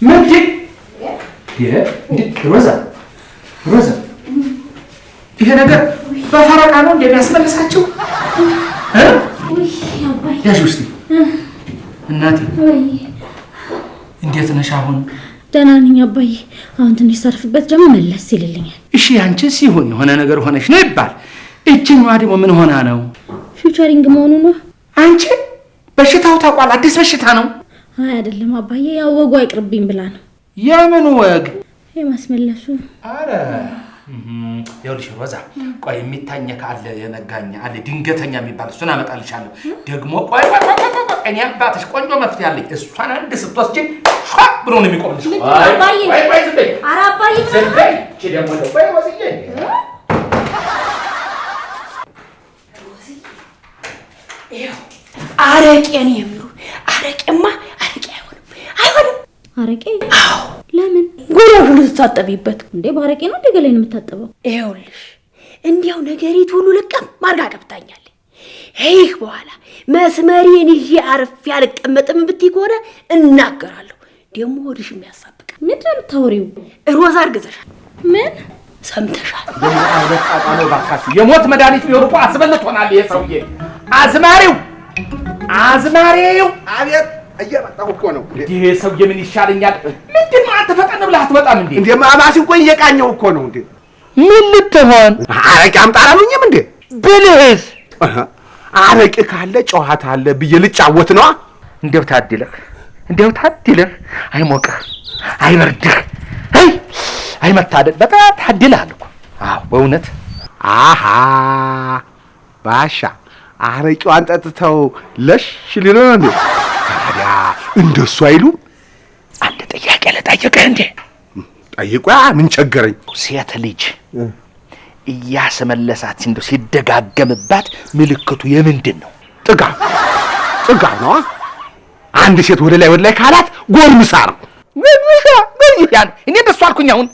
ምንድን ሮዛ ይሄ ነገር በፈረቃ ነው እንደሚያስመልሳቸው ያዥ ውስጥ እናቴ እንዴት ነሽ አሁን? ደህና ነኝ አባዬ። አሁን ትንሽ ሳርፍበት ደግሞ መለስ ይልልኛል። እሺ አንቺስ ይሁን የሆነ ነገር ሆነሽ ነው ይባል። እቺኛዋ ደግሞ ምን ሆና ነው? ፊውቸሪንግ መሆኑ ነው። አንቺ በሽታው ታውቋል? አዲስ በሽታ ነው? አይ አይደለም አባዬ፣ ያው ወጉ አይቅርብኝ ብላ ነው። የምን ወግ? የማስመለሱ። አረ ይኸውልሽ ሮዛ፣ ቆይ የሚታኘክ አለ የነጋኛ አለ ድንገተኛ የሚባል እሱን አመጣልሻለሁ። ደግሞ ቆይ እኔ አባትሽ ቆንጆ መፍትሄ አለኝ። እሷን አንድ ስትወስጂ ፏ ብሎ ነው የሚቆምልሽ። ቆይ ዝም በይ። ኧረ አባዬ ዝም በይ። እቺ ደግሞ ቆይ ወስዬ አረቄ ነው የሚሉ አረቄማ አረቄ አይሆንም። አረቄ? አዎ። ለምን? ጉሮሮን ልትታጠቢበት እንዴ? ባረቄ ነው እንደ ገላዬን የምታጠበው? ይኸውልሽ እንዲያው ነገሪት ሁሉ ልቀም ማርጋ ገብታኛለች። ይህ በኋላ መስመሬን ይዤ አርፌ አልቀመጥም ብትይ ከሆነ እናገራለሁ። ደግሞ ወድሽ የሚያሳብቅ ምንድን ነው የምታወሪው? ሮዛ አርግዘሻል። ምን ሰምተሻል? ነው ባካችሁ። የሞት መድኃኒት ቢሆን እኮ አስበልቶናል ይሄ ሰውዬ። አዝማሪው አቤት እየመጣሁ እኮ ነው። ይሄ ሰውዬ ምን ይሻለኛል? ምንድን ነው አንተ ፈጠን ብለህ አትመጣም እንዴ? እንዴ ማማሲን ቆይ እየቃኘሁ እኮ ነው። እንዴ ምን ልትሆን? አረቄ አምጣ አላሉኝም እንዴ? ብልህስ አረቄ ካለ ጨዋታ አለ ብዬ ልጫወት ነዋ። እንደው ታድለህ አይሞቅህ አይበርድህ አይመታደል በጣም ታድለሃል እኮ። አዎ በእውነት አሃ ባሻ አረቄዋን ጠጥተው ለሽ ሊሉ ነው እንዴ? ታዲያ እንደሱ አይሉም? አንድ ጥያቄ ልጠይቅህ እንዴ? ጠይቋ። ምን ቸገረኝ? ሴት ልጅ እያስመለሳት እንደው ሲደጋገምባት ምልክቱ የምንድን ነው? ጥጋብ ነው። አንድ ሴት ወደ ላይ ካላት ጎርምሳ ነው። እኔ እንደሱ አልኩኝ። አሁን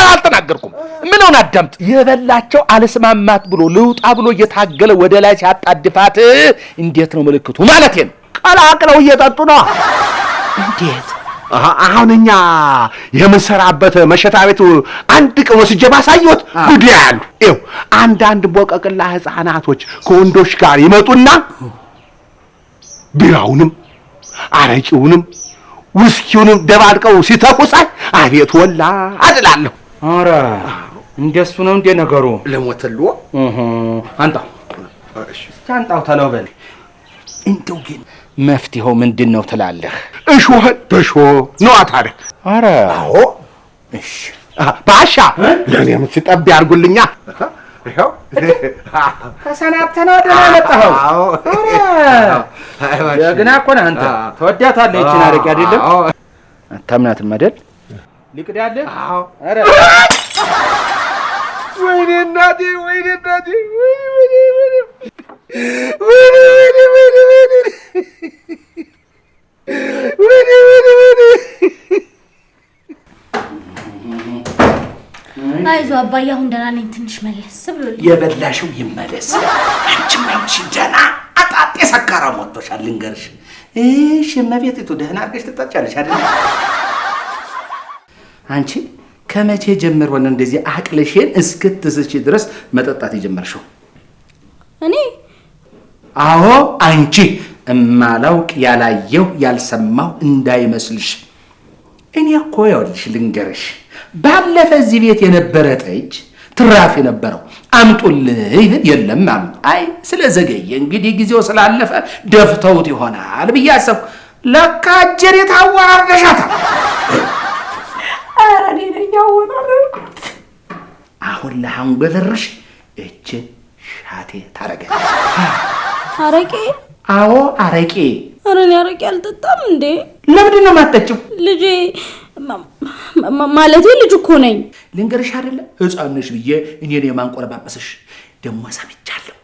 አልተናገርኩም። ምንውን አዳምጥ። የበላቸው አልስማማት ብሎ ልውጣ ብሎ እየታገለ ወደ ላይ ሲያጣድፋት እንዴት ነው ምልክቱ ማለቴ ነው? ቀላቅለው እየጠጡ ነው። እንዴት? አሁን እኛ የምንሰራበት መሸታ ቤቱ አንድ ቀን ወስጄ ባሳየሁት ጉድ ያሉ ይኸው አንዳንድ ቦቀቅላ ህፃናቶች ከወንዶች ጋር ይመጡና ቢራውንም አረቂውንም ውስኪውንም ደባልቀው ሲተኩሳይ አቤት ወላ አድላለሁ። ኧረ እንደሱ ነው እንደ ነገሩ? ለሞተልዎ አንጣው አንጣው ተለው በል። እንደው ግን መፍትሄው ምንድን ነው ትላለህ? እሾህ በሾህ ነዋ ታዲያ። ኧረ አዎ እሺ ባሻ ለኔም ሲጠብ ያርጉልኛ። ይሄው ተሰናብተህ ነው ደህና መጣኸው? አዎ ደግና እኮ ነህ አንተ። ተወዳታለህ ይህችን አረቄ አይደለም? አታምናትም አይደል? ሊቅዳለህ? አዎ። ኧረ ወይኔ እናቴ አይዞህ አባዬ፣ አሁን ደህና ነኝ። ትንሽ መለስ ብሎልኝ። የበላሽው ይመለስ። አንቺም አይንሽ ደህና አጣጤ ሰካራም ወጥቶሻል ልንገርሽ። እሺ እመቤቴቱ ደህና አድርገሽ ትጠጫለሽ አይደል? አንቺ ከመቼ ጀምሮ ነው እንደዚህ አቅልሽን እስክትስቺ ድረስ መጠጣት የጀመርሽው? እኔ? አዎ አንቺ። እማላውቅ ያላየው ያልሰማው እንዳይመስልሽ። እኔ እኮ ይኸውልሽ ልንገርሽ፣ ባለፈ እዚህ ቤት የነበረ ጠጅ ትራፍ የነበረው አምጡልኝ የለም አሉ። አይ ስለዘገየ እንግዲህ ጊዜው ስላለፈ ደፍተውት ይሆናል ብዬ አሰብኩ። ለካ እጀር የታወራርደሻታል። ኧረ እኔ ነኝ ያወራረድኩት። አሁን ለሃንጎለርሽ እችን ሻቴ ታረጋለሽ። አረቄ? አዎ አረቄ። ኧረ እኔ አረቄ አልጠጣም እንዴ። ለምንድን ነው የማትጠጪው? ልጄ ማለቴ ልጅ እኮ ነኝ። ልንገርሽ አይደለ ሕፃን ነሽ ብዬ እኔን የማንቆለባበስሽ ደግሞ ሰምቻለሁ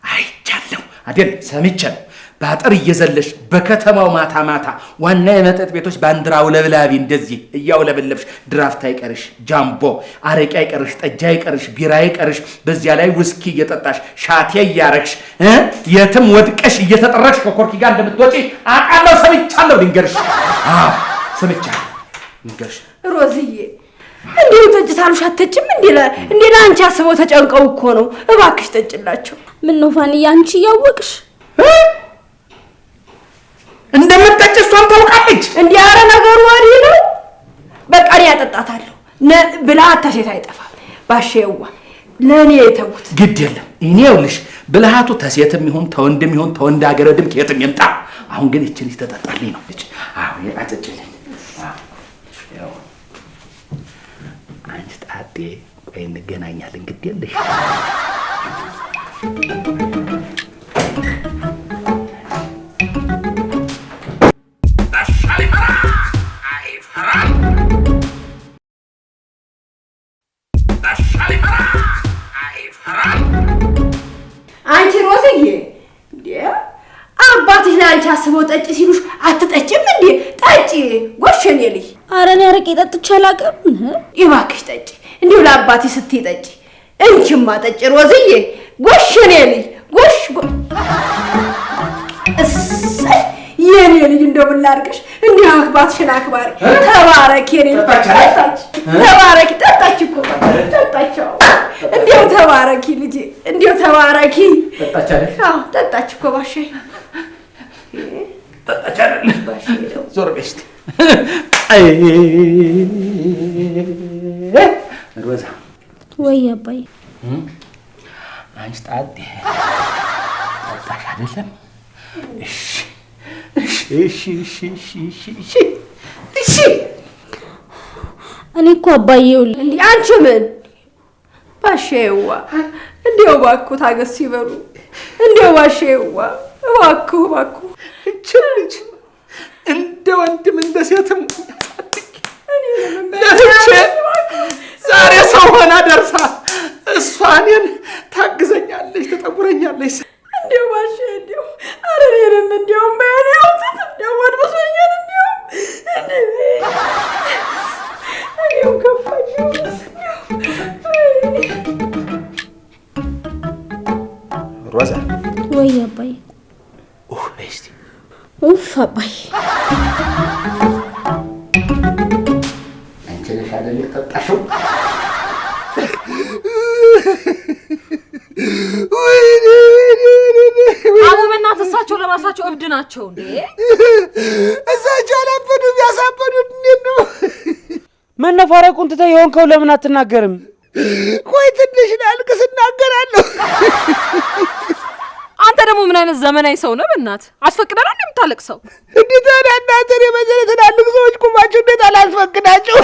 አይቻለሁ አይደል? ሰምቻለሁ። ባጠር እየዘለሽ በከተማው ማታ ማታ ዋና የመጠጥ ቤቶች ባንዲራው ለብላቢ እንደዚህ እያውለበለብሽ ድራፍት አይቀርሽ፣ ጃምቦ አረቄ አይቀርሽ፣ ጠጅ አይቀርሽ፣ ቢራ አይቀርሽ፣ በዚያ ላይ ውስኪ እየጠጣሽ ሻቴ እያረግሽ የትም ወድቀሽ እየተጠረቅሽ ከኮርኪ ጋር እንደምትወጪ አውቃለሁ። ሰምቻለሁ። ልንገርሽ። አዎ ሰምቻለሁ። ልንገርሽ ሮዝዬ እንዴ ጠጅ ታሉሽ አትጠጭም እንዴ ለአንቺ አስበው ተጨንቀው እኮ ነው። እባክሽ ጠጭላቸው። ምን ነው ፋንዬ አንቺ ያወቅሽ እንደምትጠጭ እሷም ታውቃለች። እንዴ አረ ነገሩ ወዲህ ነው። በቃ እኔ ያጠጣታለሁ ብላ አታሴት አይጠፋም። ባሼዋ ለኔ የተውት ግድ የለም። እኔ ይኸውልሽ ብልሃቱ ተሴትም ይሁን ተወንድም ይሁን ተወንድ አገረድም ከየትም ይምጣ። አሁን ግን እቺ ልጅ ተጠጣልኝ ነው ልጅ። አዎ ያጠጭልኝ። አዎ አንቺ ጣጤ ቆይ እንገናኛለን። ግድ የለሽ አንቺ ሮዝዬ እንዴ አባትሽ ለአንቺ አስበው ጠጭ ሲሉሽ አትጠጭም እንዴ? ጠጪ ጎሽኔ ልጅ። ኧረ እኔ አረቄ ጠጥቼ አላውቅም። ይባክሽ ጠጪ፣ እንዲሁ ለአባትሽ ስትይ ጠጪ። እንቺማ ጠጪ ሮዝዬ ጎሽኔ ልጅ። ጎሽ እሰይ የኔ ልጅ እንደው ምን ላድርግሽ? እንዲህ አክባትሽን አክባሪ። ተባረኪ የኔ ጠጣች። ተባረኪ ጠጣች እኮ ጠጣቸው። እንዲሁ ተባረኪ ልጅ፣ እንዲሁ ተባረኪ። ጠጣች አይደል? አዎ ጠጣች እኮ ባሼ። ጠጣች አይደል? ባሼ ዞር በይ እስኪ። አይ ሮዛ ወይ አባዬ አንቺ ጣጤ ጠጣሽ አይደለም? እሺ እሺ እኔ እኮ አባዬው እንዴ አንቺ ምን ባሼዋ እንዴው እባክዎ ታገስ ይበሉ። እንዴው ባሼዋ እባክዎ እቺ ልጅ እንደ ወንድም እንደ ሴትም ዛሬ ሰው ሆና ደርሳ እሷ እኔን ታግዘኛለች፣ ተጠጉረኛለች። እንዴው ባሼ እንዴው ኧረ እኔንም እንዴው ማን ያውጣት እንዴው ወድበሶኛል እንዴው እንዴው ከፋኝ። ሮዛ ወይ አባዬ በስቲ ኡፍ አባዬ አንቺ ነሽ አይደል የጠጣሽው? አቡ በእናትህ እሳቸው ለራሳቸው እብድ ናቸው እንዴ? እሳቸው አላበዱም፣ ያሳበዱት እንዴት ነው? መነፋረቁን ትተህ የሆንከው ለምን አትናገርም? ቆይ ትንሽ ላልቅስ እናገራለሁ። አንተ ደግሞ ምን አይነት ዘመናዊ ሰው ነህ? በእናትህ አስፈቅደና እንደምታለቅሰው እንዴት እናንተ የመሰለ ትላልቅ ሰዎች ቁማችሁ እንዴት አላስፈቅዳችሁ?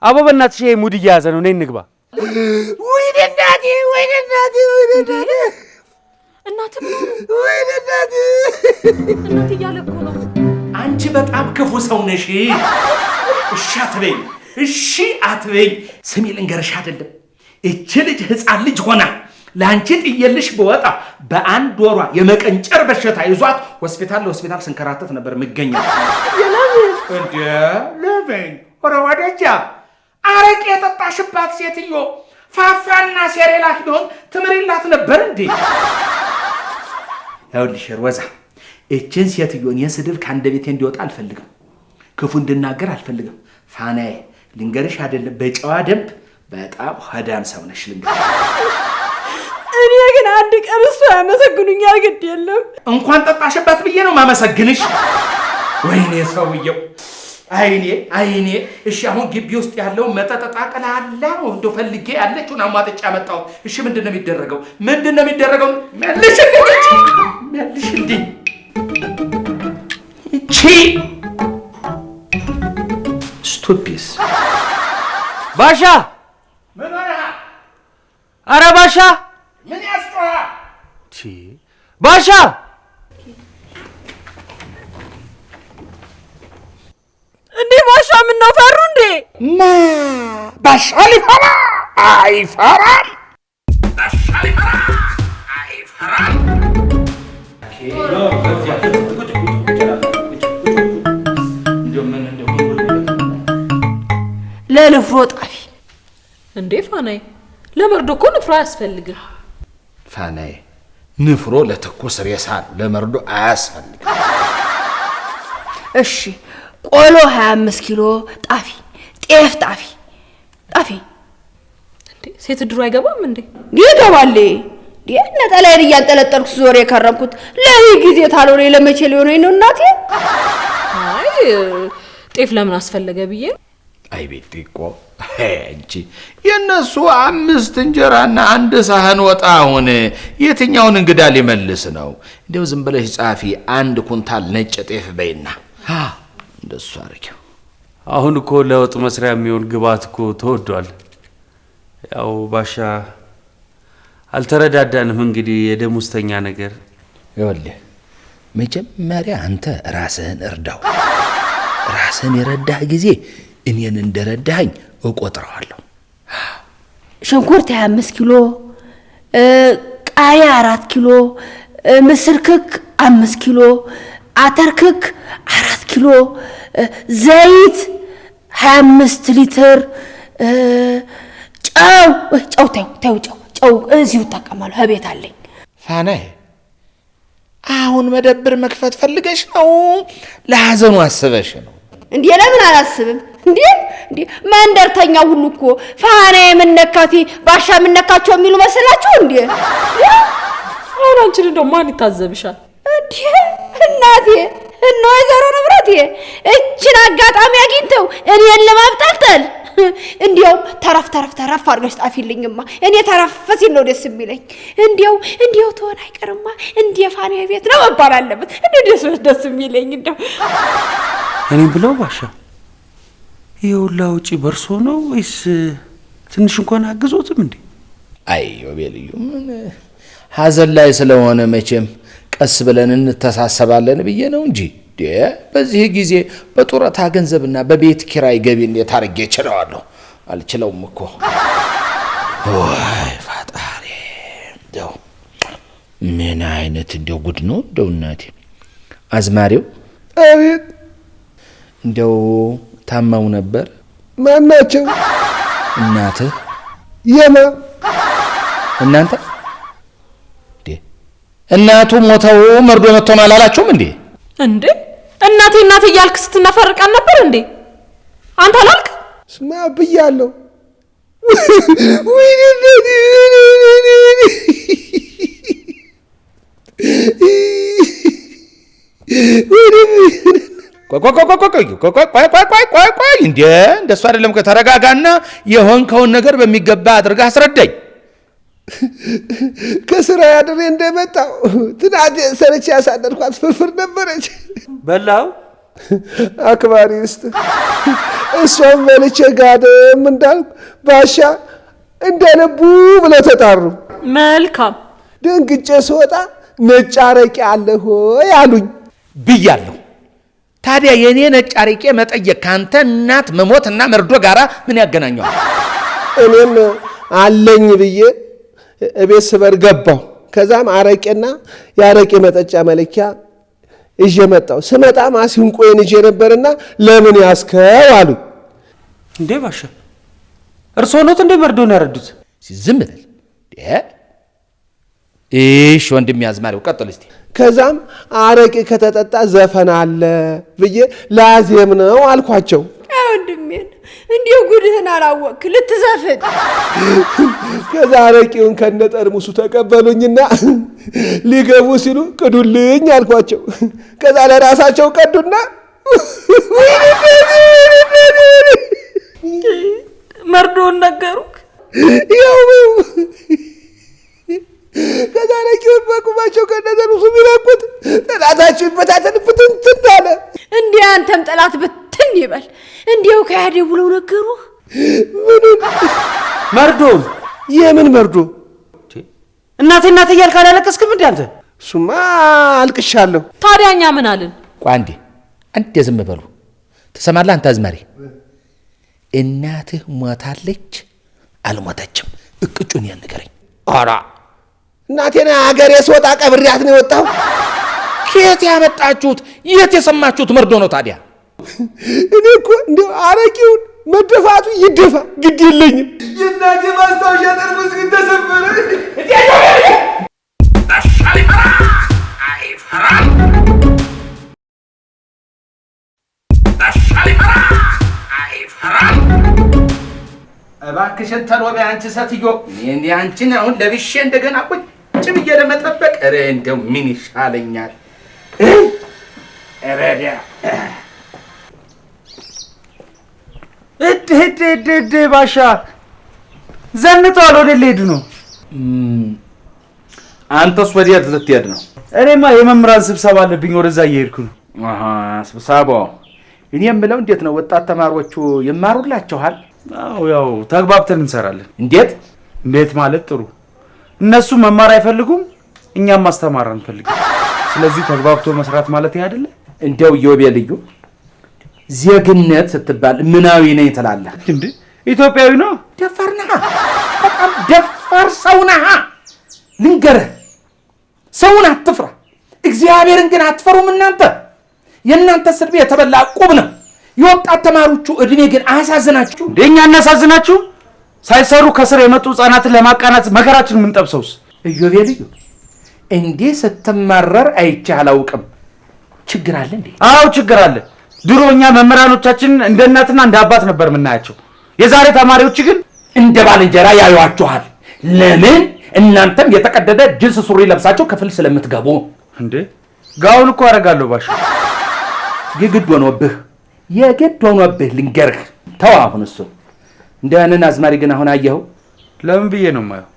አቦ በእናትሽ ይሄ ሙድ እየያዘ ነው። ነይ እንግባ። ወይኔ እናቴ እናትህ ምን ሆኑ? ወይኔ እናቴ እናት እያለ እኮ ነው። አንቺ በጣም ክፉ ሰው ነሽ። እሺ አትበይኝ፣ እሺ አትበይኝ። ስሚ ልንገርሽ አይደለም እቺ ልጅ ሕፃን ልጅ ሆና ለአንቺ ጥየልሽ በወጣ በአንድ ወሯ የመቀንጨር በሽታ ይዟት ሆስፒታል ለሆስፒታል ስንከራተት ነበር የምገኘው። እንዴ ለምን ወረ ወደጃ አረቄ የጠጣሽባት ሴትዮ ፋፋና ሴሬላክ ቢሆን ትምሪላት ነበር እንዴ? ይኸውልሽ ሮዛ እችን ሴትዮን የስድብ ከአንደበቴ እንዲወጣ አልፈልግም፣ ክፉ እንድናገር አልፈልግም። ፋናዬ ልንገርሽ አይደለም በጨዋ ደንብ በጣም ሆዳም ሰው ነሽ። ልንገርሽ እኔ ግን አንድ ቀን እሱ ያመሰግኑኛል። ግድ የለም እንኳን ጠጣሽበት ብዬ ነው ማመሰግንሽ። ወይኔ ሰውየው አይኔ እሺ አሁን ግቢ ውስጥ ያለው መጠጥ ጠቅላላ ነው እንደው ፈልጌ ያለችውን አሟጥጬ ያመጣው። እሺ ምንድነው የሚደረገው? መልሽልኝ እቺ ስቱፒስ ባሻ ምን ሆነ? አረ ባሻ ምን ያስጮህ? ባሻ እንዴ ባሻ ምን ነው ፈሩ እንዴ? ባሻ ሊፈራ አይፈራም። ባሻ ሊፈራ አይፈራም። እንዴ ፋናዬ ለመርዶ እኮ ንፍሮ አያስፈልግም። ፋናዬ ንፍሮ ለትኩስ ሬሳ ለመርዶ አያስፈልግም። እሺ ቆሎ 25 ኪሎ ጣፊ ጤፍ ጣፊ እንዴ ሴት ድሮ አይገባም እንዴ? ይገባል። ነጠላዬን እያንጠለጠልኩ ዞር የከረምኩት ለዚህ ጊዜ ታልሆነ ለመቼ ሊሆነኝ ነው እናቴ? አይ ጤፍ ለምን አስፈለገ ብዬ። አይ ቤትኮ እንጂ የነሱ 5 እንጀራና 1 ሳህን ወጣ ሆነ። የትኛውን እንግዳ ሊመልስ ነው? እንደው ዝም ብለሽ ጻፊ 1 ኩንታል ነጭ ጤፍ በይና እንደሱ አርጊው። አሁን እኮ ለወጥ መስሪያ የሚሆን ግብአት እኮ ተወዷል። ያው ባሻ አልተረዳዳንም እንግዲህ የደሞዝተኛ ነገር። ይኸውልህ መጀመሪያ አንተ ራስህን እርዳው። ራስህን የረዳህ ጊዜ እኔን እንደረዳኸኝ እቆጥረዋለሁ። ሽንኩርት 25 ኪሎ፣ ቃሪያ 4 ኪሎ፣ ምስር ክክ 5 ኪሎ፣ አተር ክክ 4 ኪሎ፣ ዘይት 25 ሊትር፣ ጨው እዚሁ ተቀማለሁ እቤት አለኝ። ፋናዬ አሁን መደብር መክፈት ፈልገሽ ነው? ለሐዘኑ አስበሽ ነው? እንዴ ለምን አላስብም? እንዴ መንደርተኛ ሁሉ እኮ ፋናዬ ምነካቲ ባሻ ምነካቸው የሚሉ መስላችሁ እንዴ? አሁን አንቺን እንደው ማን ይታዘብሻል እንዴ? እናቴ እና ወይዘሮ ንብረቴ እችን አጋጣሚ አግኝተው እኔን ለማብጠልጠል እንዲያው ተረፍ አድርገሽ ጣፊልኝማ። እኔ ተረፍ ሲል ነው ደስ የሚለኝ። እንዲያው ተሆነ አይቀርማ እንዴ ፋናዬ ቤት ነው መባል አለበት። እንዴ ደስ የሚለኝ እንደው እኔ ብለው ባሻ ይኸውላ ውጪ በርሶ ነው ወይስ ትንሽ እንኳን አግዞትም እንዴ? አይ ወቤልዩ ምን ሐዘን ላይ ስለሆነ መቼም ቀስ ብለን እንተሳሰባለን ብዬ ነው እንጂ በዚህ ጊዜ በጡረታ ገንዘብና በቤት ኪራይ ገቢ እንዴት አርጌ እችለዋለሁ? አልችለውም እኮ። ወይ ፈጣሪ እንደው ምን አይነት እንደው ጉድ ነው እንደው እናቴ። አዝማሪው አቤት። እንደው ታማው ነበር? ማናቸው? እናትህ? የማ እናንተ እናቱ ሞተው መርዶ መጥቶናል አላላችሁም እንዴ? እንዴ እናቴ እያልክ ስትናፈርቃን ነበር እንዴ? አንተ አላልክ? ስማ ብያለሁ። ቆይ እንደሱ አይደለም። ከተረጋጋና የሆንከውን ነገር በሚገባ አድርገህ አስረዳኝ። ከስራ ያድሬ እንደመጣው ትናንት ሰርቼ ያሳደርኳት ፍርፍር ነበረች። በላው አክባሪ ውስጥ እሷም በልቼ ጋደም እንዳልኩ ባሻ እንደልቡ ብለው ተጣሩ። መልካም ደንግጬ ስወጣ ነጭ አረቄ አለ ሆይ አሉኝ። ብያለሁ። ታዲያ የኔ ነጭ አረቄ መጠየቅ ካንተ እናት መሞትና መርዶ ጋራ ምን ያገናኘዋል? እኔም አለኝ ብዬ እቤት ስበር ገባሁ። ከዛም አረቄና የአረቄ መጠጫ መለኪያ ይዤ መጣሁ። ስመጣ ማሲንቆዬን ይዤ ነበርና ለምን ያስከው አሉ። እንዴ ባሻ እርሶ ኖት እንደ መርዶን ያረዱት? ዝም በል። እሺ ወንድሜ አዝማሪው ቀጥል እስቲ። ከዛም አረቄ ከተጠጣ ዘፈን አለ ብዬ ላዜም ነው አልኳቸው። ወንድሜን እንዲሁ ጉድህን አላወቅክ ልትዘፍን። ከዛ አረቄውን ከነጠርሙሱ ተቀበሉኝና ሊገቡ ሲሉ ቅዱልኝ አልኳቸው። ከዛ ለራሳቸው ቀዱና መርዶን ነገሩክ? ያው ከዛ አረቄውን በቁማቸው ከነጠርሙሱ ቢለቁት ጠላታቸው ይበታተን ብትንትን አለ። እንዲህ አንተም ጠላት ብትን ይበል። እንዲሁ ከያዴ ብለው ነገሩህ? ምኑን? መርዶን? የምን መርዶ? እናቴ እያልክ አላለቀስክም እንዴ አንተ? እሱማ አልቅሻለሁ። ታዲያ እኛ ምን አልን? ቆይ አንዴ ዝም በሉ። ትሰማለህ አንተ አዝማሪ? እናትህ ሞታለች አልሞተችም? እቅጩን ንገረኝ። ኧረ እናቴን አገሬ ስወጣ ቀብሬያት ነው የወጣሁ። ከየት ያመጣችሁት የት የሰማችሁት መርዶ ነው ታዲያ? እኔ እኮ እንደው አረቄውን መደፋቱ ይደፋ ግድ የለኝም። የእናቴ ማስታወሻ ጠርሙስ ግን ተሰበረ። እባክሽን ተሎ በይ አንቺ ሴትዮ። እኔ አንቺን አሁን ለብሼ እንደገና ቁጭ ብዬ ለመጠበቅ ኧረ እንደው ምን ይሻለኛል? ረዳ እድ ባሻ ዘንጠዋል። ወደ ልሄድ ነው። አንተስ ወዴት ልትሄድ ነው? እኔማ የመምህራን ስብሰባ አለብኝ፣ ወደዛ እየሄድኩ ነው። ስብሰባው እኔ የምለው እንዴት ነው? ወጣት ተማሪዎቹ ይማሩላችኋል? አዎ ያው ተግባብተን እንሰራለን። እንዴት ማለት ጥሩ። እነሱ መማር አይፈልጉም፣ እኛም ማስተማር አንፈልግም። ስለዚህ ተግባብቶ መስራት ማለት ይሄ አይደለ? እንደው ዮቤ ልዩ ዜግነት ስትባል ምናዊ ነኝ ትላለህ እንዴ? ኢትዮጵያዊ ነው። ደፋር ነህ፣ በጣም ደፋር ሰው ነህ። ልንገርህ፣ ሰውን አትፍራ፣ እግዚአብሔርን ግን አትፈሩም እናንተ። የእናንተ ስድብ የተበላ ቁብ ነው። የወጣት ተማሪዎቹ እድሜ ግን አያሳዝናችሁ? እንደኛ እናሳዝናችሁ? ሳይሰሩ ከስር የመጡ ህጻናትን ለማቃናት መከራችን የምንጠብሰውስ? እዮቤ ልዩ እንዲህ ስትማረር አይቼህ አላውቅም። ችግር አለ እንዴ? አዎ ችግር አለ። ድሮ እኛ መምህራኖቻችን እንደ እናትና እንደ አባት ነበር የምናያቸው። የዛሬ ተማሪዎች ግን እንደ ባልንጀራ ያዩዋችኋል። ለምን? እናንተም የተቀደደ ጅንስ ሱሪ ለብሳችሁ ክፍል ስለምትገቡ። እንዴ ጋውን እኮ አደርጋለሁ ባሻ። የግድ ሆኖብህ ልንገርህ። ተው አሁን እሱ እንደንን አዝማሪ ግን አሁን አየኸው? ለምን ብዬ ነው የማየው?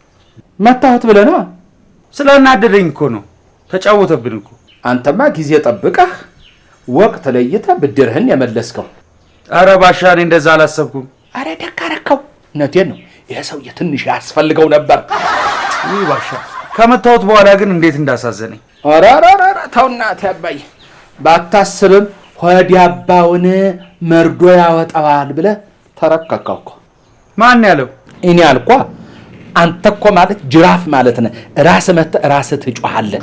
መታወት ብለህ ነው? ስለናደደኝ እኮ ነው። ተጫወተብን እኮ። አንተማ ጊዜ ጠብቀህ ወቅት ለይተህ ብድርህን የመለስከው። አረ ባሻ እኔ እንደዛ አላሰብኩም። አረ ደግ አደረከው። እውነቴን ነው። ይሄ ሰውዬ ትንሽ ያስፈልገው ነበር። ውይ ባሻ ከመታወት በኋላ ግን እንዴት እንዳሳዘነኝ። አረ ተው እናቴ አባዬ፣ ባታስብም ሆድ ያባውን መርዶ ያወጣዋል ብለህ ተረከከው እኮ። ማን ያለው? እኔ አልኳ። አንተ እኮ ማለት ጅራፍ ማለት ነህ። ራስህ መተህ ራስህ ትጮኻለህ።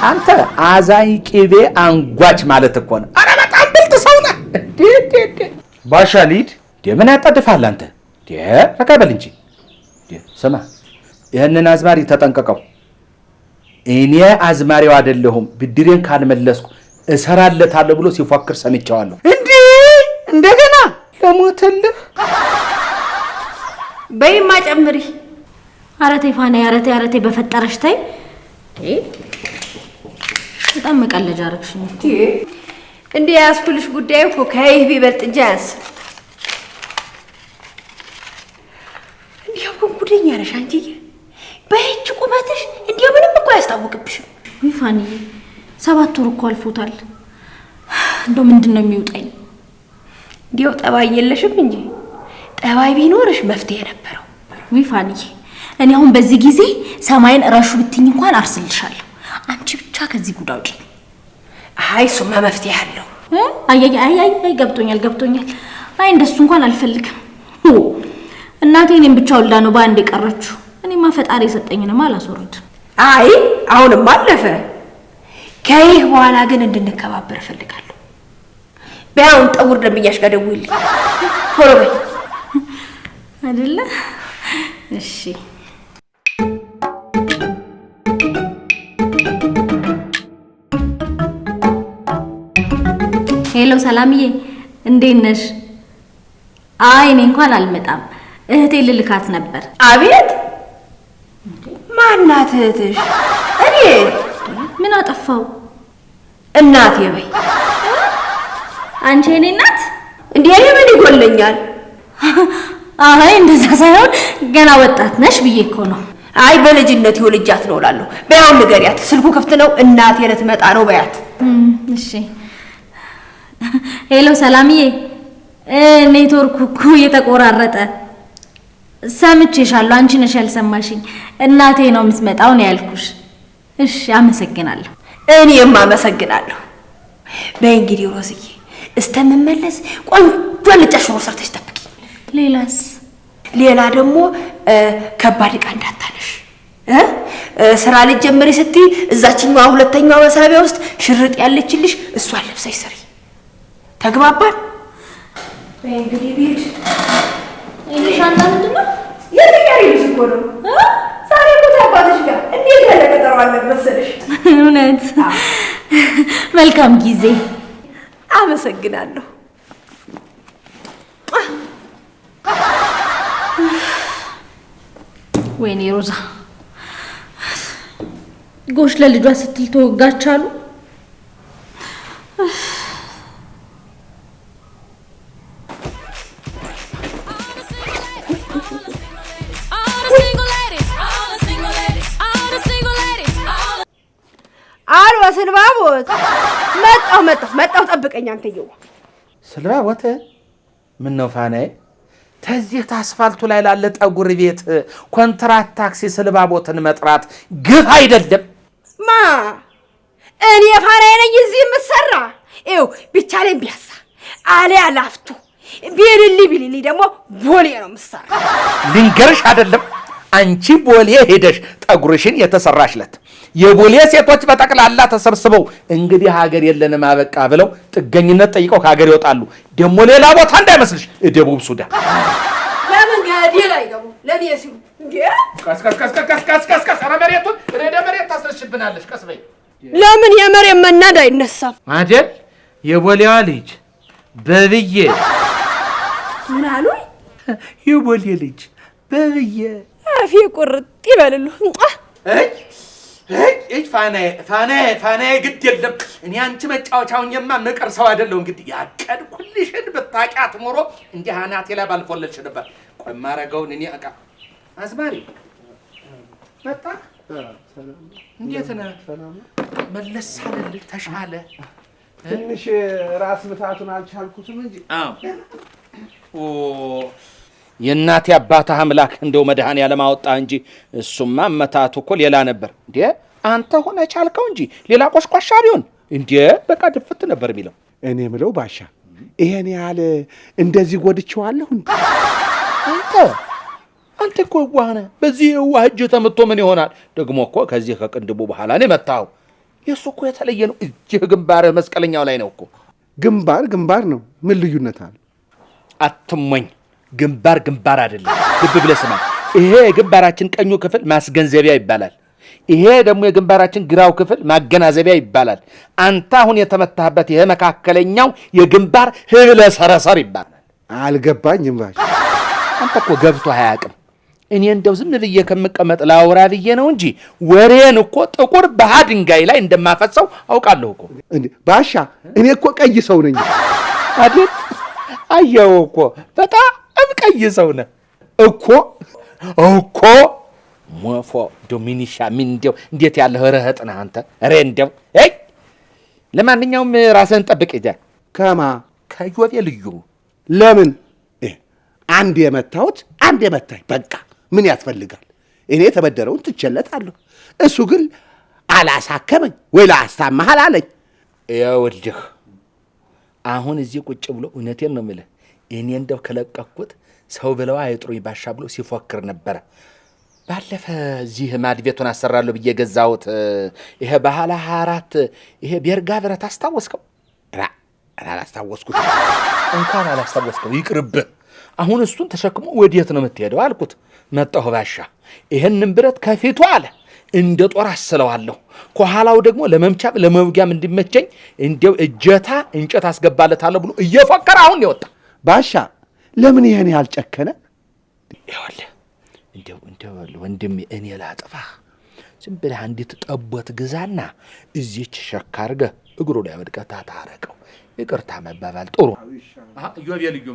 አንተ አዛኝ ቅቤ አንጓች ማለት እኮ ነው። አረ በጣም ብልጥ ሰው ነህ። ባሻ ሊድ ምን ያጣድፋል አንተ? ተቀበል እንጂ። ስማ ይህንን አዝማሪ ተጠንቀቀው። እኔ አዝማሪው አይደለሁም። ብድሬን ካልመለስኩ እሰራለታለሁ ብሎ ሲፎክር ሰምቼዋለሁ። እንዴ እንደገና ለሞተልህ በይማ ጨምሪ። ኧረ ተይ ፋና፣ ኧረ ተይ በፈጠረሽ ተይ። በጣም መቀለጃ አደረግሽኝ። እንዴ ያስኩልሽ ጉዳይ እኮ ከይህ ቢበልጥ እንጂ አያንስም። እንዲያው ጉደኛ ነሽ አንቺዬ። በይህች ቁመትሽ እንዲያው ምንም እኮ አያስታውቅብሽም። ውይ ፋንዬ 7 ወር እኮ አልፎታል። እንደው ምንድን ነው የሚውጠኝ? እንዲያው ጠባይ የለሽም እንጂ ጠባይ ቢኖርሽ መፍትሄ ነበረው። ውይ ፋንዬ እኔ አሁን በዚህ ጊዜ ሰማይን እረሹ ብትኝ እንኳን አርስልሻለሁ። አንቺ ብቻ ከዚህ ጉድ አውጪ። አይ እሱማ መፍትሄ አለው። አይ ገብቶኛል። አይ እንደሱ እንኳን አልፈልግም። እናቴ እኔን ብቻ ወልዳ ነው በአንድ የቀረችው። እኔማ ፈጣሪ የሰጠኝንማ አላስወርድም። አይ አሁንም አለፈ። ከይህ በኋላ ግን እንድንከባበር እፈልጋለሁ። በያውን ጠውር ደምኛሽ ጋር ደውይልኝ ቶሎ በይ አይደለ? እሺ ሄሎ ሰላምዬ፣ እንዴት ነሽ? አይ እኔ እንኳን አልመጣም፣ እህቴ ልልካት ነበር። አቤት ማናት እህትሽ? እኔ ምን አጠፋው? እናቴ በይ። አንቺ የኔ እናት? እንዴ እኔ ምን ይጎለኛል? አይ እንደዛ ሳይሆን ገና ወጣት ነሽ ብዬ እኮ ነው። አይ በልጅነት ይወልጃት ነው እላለሁ። በያው ንገሪያት፣ ስልኩ ክፍት ነው፣ እናቴ ልትመጣ ነው በያት። እሺ ሄሎ ሰላምዬ፣ ኔትወርኩ እኮ እየተቆራረጠ ሰምቼሻለሁ። አንቺ ነሽ ያልሰማሽኝ። እናቴ ነው የምትመጣው ነው ያልኩሽ። እሺ አመሰግናለሁ። እኔም አመሰግናለሁ። በይ እንግዲህ ሮዝዬ እስተምመለስ ቆንጆ ልጫ ሽሮ ሰርተሽ ጠብቂ። ሌላስ? ሌላ ደግሞ ከባድ ዕቃ እንዳታነሽ። ስራ ልትጀምሪ ስትይ እዛችኛዋ ሁለተኛዋ መሳቢያ ውስጥ ሽርጥ ያለችልሽ እሷን ለብሰሽ ስሪ። ተግባባን? እንግዲህ ቤት ይሄ ሻንጣ ምንድን ነው? የትኛው ልጅ እኮ ነው? ዛሬ እኮ አባትሽ ጋር እንዴት ያለ ቀጠሮ አለን መሰለሽ? እውነት? መልካም ጊዜ። አመሰግናለሁ። ወይኔ ሮዛ ጎሽ ለልጇ ስትል ተወጋች አሉ። አሎ ስልባቦት፣ መጣሁ ጠብቀኝ። አንተየው ስልባቦት፣ ምን ነው ፋናዬ? ተዚህ አስፋልቱ ላይ ላለ ጠጉር ቤት ኮንትራት ታክሲ ስልባቦትን መጥራት ግፍ አይደለም? ማ እኔ ፋናዬ ነኝ እዚህ የምሰራ? ይኸው ብቻ ላይ ቢያሳ አሊያ ላፍቱ ቢልሊ ደግሞ ቦሌ ነው የምሰራ። ልንገርሽ አይደለም አንቺ ቦሌ ሄደሽ ጠጉርሽን የተሰራሽለት የቦሌ ሴቶች በጠቅላላ ተሰብስበው እንግዲህ ሀገር የለንም አበቃ ብለው ጥገኝነት ጠይቀው ከሀገር ይወጣሉ። ደግሞ ሌላ ቦታ እንዳይመስልሽ ደቡብ ሱዳን። ለምን ገዴ ላይ ገቡ? ለኔ ሲሉ እንዴ ቀስ ኧረ መሬቱን ሬደ መሬት ታስረሽብናለሽ። ቀስ በይ። ለምን የመሬት መናድ አይነሳም አይደል? የቦሌዋ ልጅ በብዬ ምን አሉ? የቦሌ ልጅ በብዬ አፌ ቁርጥ ይበልሉ። እይ ፋናዬ ግድ የለም። እኔ አንቺ መጫወቻውን የማንቀር ሰው አይደለሁ። እንግዲህ ያቀድኩልሽን ብታውቂያት ኖሮ እንዲህ አናቴ ላይ ባልፎለልሽ ነበር። ቆይ የማደርገውን እኔ አውቃ። አዝማሪ መጣ። እንዴት ነህ? መለስ አለልህ? ተሻለ? ትንሽ ራስ ምታቱን አልቻልኩትም እንጂ የእናቴ አባትህ አምላክ እንደው መድኃኔዓለም አወጣህ እንጂ እሱማ መታቱ እኮ ሌላ ነበር። እንዴ አንተ ሆነ ቻልከው እንጂ ሌላ ቆሽቋሻ ቢሆን እንዴ በቃ ድፍት ነበር የሚለው። እኔ ምለው ባሻ ይሄን ያህል እንደዚህ ጎድቼዋለሁ? አንተ እኮ የዋህ ነህ። በዚህ የዋህ እጅ ተመቶ ምን ይሆናል? ደግሞ እኮ ከዚህ ከቅንድቡ በኋላ ነው የመታኸው። የእሱ እኮ የተለየ ነው። እጅህ ግንባርህ መስቀለኛው ላይ ነው እኮ። ግንባር ነው። ምን ልዩነት አለ? አትሞኝ። ግንባር አይደለም። ልብ ብለህ ስማ። ይሄ የግንባራችን ቀኙ ክፍል ማስገንዘቢያ ይባላል። ይሄ ደግሞ የግንባራችን ግራው ክፍል ማገናዘቢያ ይባላል። አንተ አሁን የተመታህበት ይሄ መካከለኛው የግንባር ህብለ ሰረሰር ይባላል። አልገባኝም ባሻ። አንተ እኮ ገብቶ አያውቅም። እኔ እንደው ዝም ብዬ ከምቀመጥ ላውራ ብዬ ነው እንጂ ወሬን እኮ ጥቁር ባህ ድንጋይ ላይ እንደማፈሰው አውቃለሁ እኮ። እንዴ ባሻ እኔ እኮ ቀይ ሰው ነኝ አይደል? አየው እኮ በጣም ቀይ ሰው ነህ እኮ ሞፎ ዶሚኒሻ ምን እንደው እንዴት ያለ ረህጥ ነህ አንተ። ኧረ እንደው ለማንኛውም ራስህን ጠብቅ። ይዛ ከዮቤ ልዩ ለምን አንድ የመታሁት አንድ የመታኝ በቃ ምን ያስፈልጋል? እኔ የተበደረውን ትቸለታለሁ። እሱ ግን አላሳከመኝ ወይ ላስታማሃል አለኝ። ይኸውልህ አሁን እዚህ ቁጭ ብሎ እውነቴን ነው የምልህ እኔ እንደው ከለቀኩት ሰው ብለው አይጥሩኝ ባሻ ብሎ ሲፎክር ነበረ። ባለፈ እዚህ ማድ ቤቱን አሰራለሁ ብዬ ገዛሁት። ይሄ ባህላ 24 ይሄ ቤርጋ ብረት አስታወስከው? አላስታወስኩት። እንኳን አላስታወስከው ይቅርብህ። አሁን እሱን ተሸክሞ ወዴት ነው የምትሄደው አልኩት። መጣሁ ባሻ ይሄንን ብረት ከፊቱ አለ እንደ ጦር አስለዋለሁ፣ ከኋላው ደግሞ ለመምቻም ለመውጊያም እንዲመቸኝ እንደው እጀታ እንጨት አስገባለታለሁ ብሎ እየፎከረ አሁን ይወጣ። ባሻ ለምን ይሄን ያልጨከነ? ይኸውልህ እንደው ወንድሜ እኔ ላጥፋህ፣ ዝም ብለህ አንዲት ጠቦት ግዛና እዚህች ሸካ አድርገህ እግሩ ላይ ወድቀህ ታታረቀው። ይቅርታ መባባል ጥሩ። ዮቤ ልዩ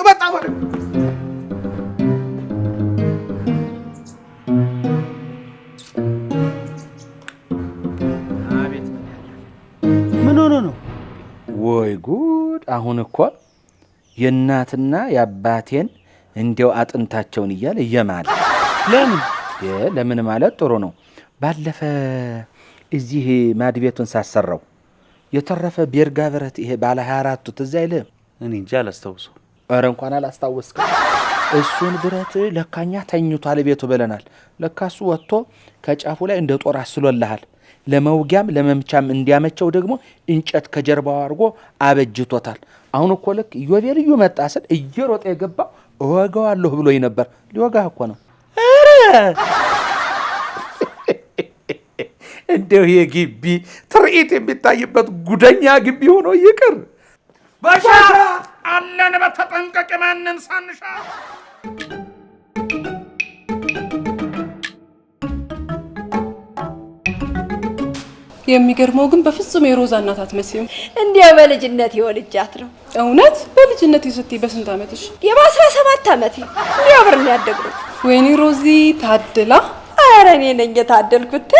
መጣ። ምን ሆኖ ነው? ወይ ጉድ! አሁን እኮ የእናትና የአባቴን እንዲያው አጥንታቸውን እያለ እየማለ ለምን ማለት ጥሩ ነው። ባለፈ እዚህ ማድ ቤቱን ሳሰራው የተረፈ ቤርጋ ብረት ይሄ ባለ 24ቱ ትዝ አይልህም? እኔ እንጂ አላስታውሰው። ኧረ እንኳን አላስታወስከው። እሱን ብረት ለካኛ ተኝቷል ቤቱ ብለናል። ለካሱ ወጥቶ ከጫፉ ላይ እንደ ጦር አስሎልሃል። ለመውጊያም ለመምቻም እንዲያመቸው ደግሞ እንጨት ከጀርባው አድርጎ አበጅቶታል። አሁን እኮ ልክ ኢዮቤልዩ መጣ ስል እየሮጠ የገባው እወጋዋለሁ ብሎኝ ነበር። ሊወጋህ እኮ ነው። ኧረ እንደው የግቢ ትርኢት የሚታይበት ጉደኛ ግቢ ሆኖ ይቅር። ባሻ አለን በተጠንቀቅ ማንን ሳንሻ። የሚገርመው ግን በፍጹም የሮዛ እናት አትመስይም። እንዲያው በልጅነት የወልጃት ነው። እውነት? በልጅነት ስትይ በስንት ዓመትሽ? የ17 ዓመቴ እንዲያው አብረን ያደግነው። ወይኔ ሮዚ ታድላ። ኧረ እኔ ነኝ የታደልኩት።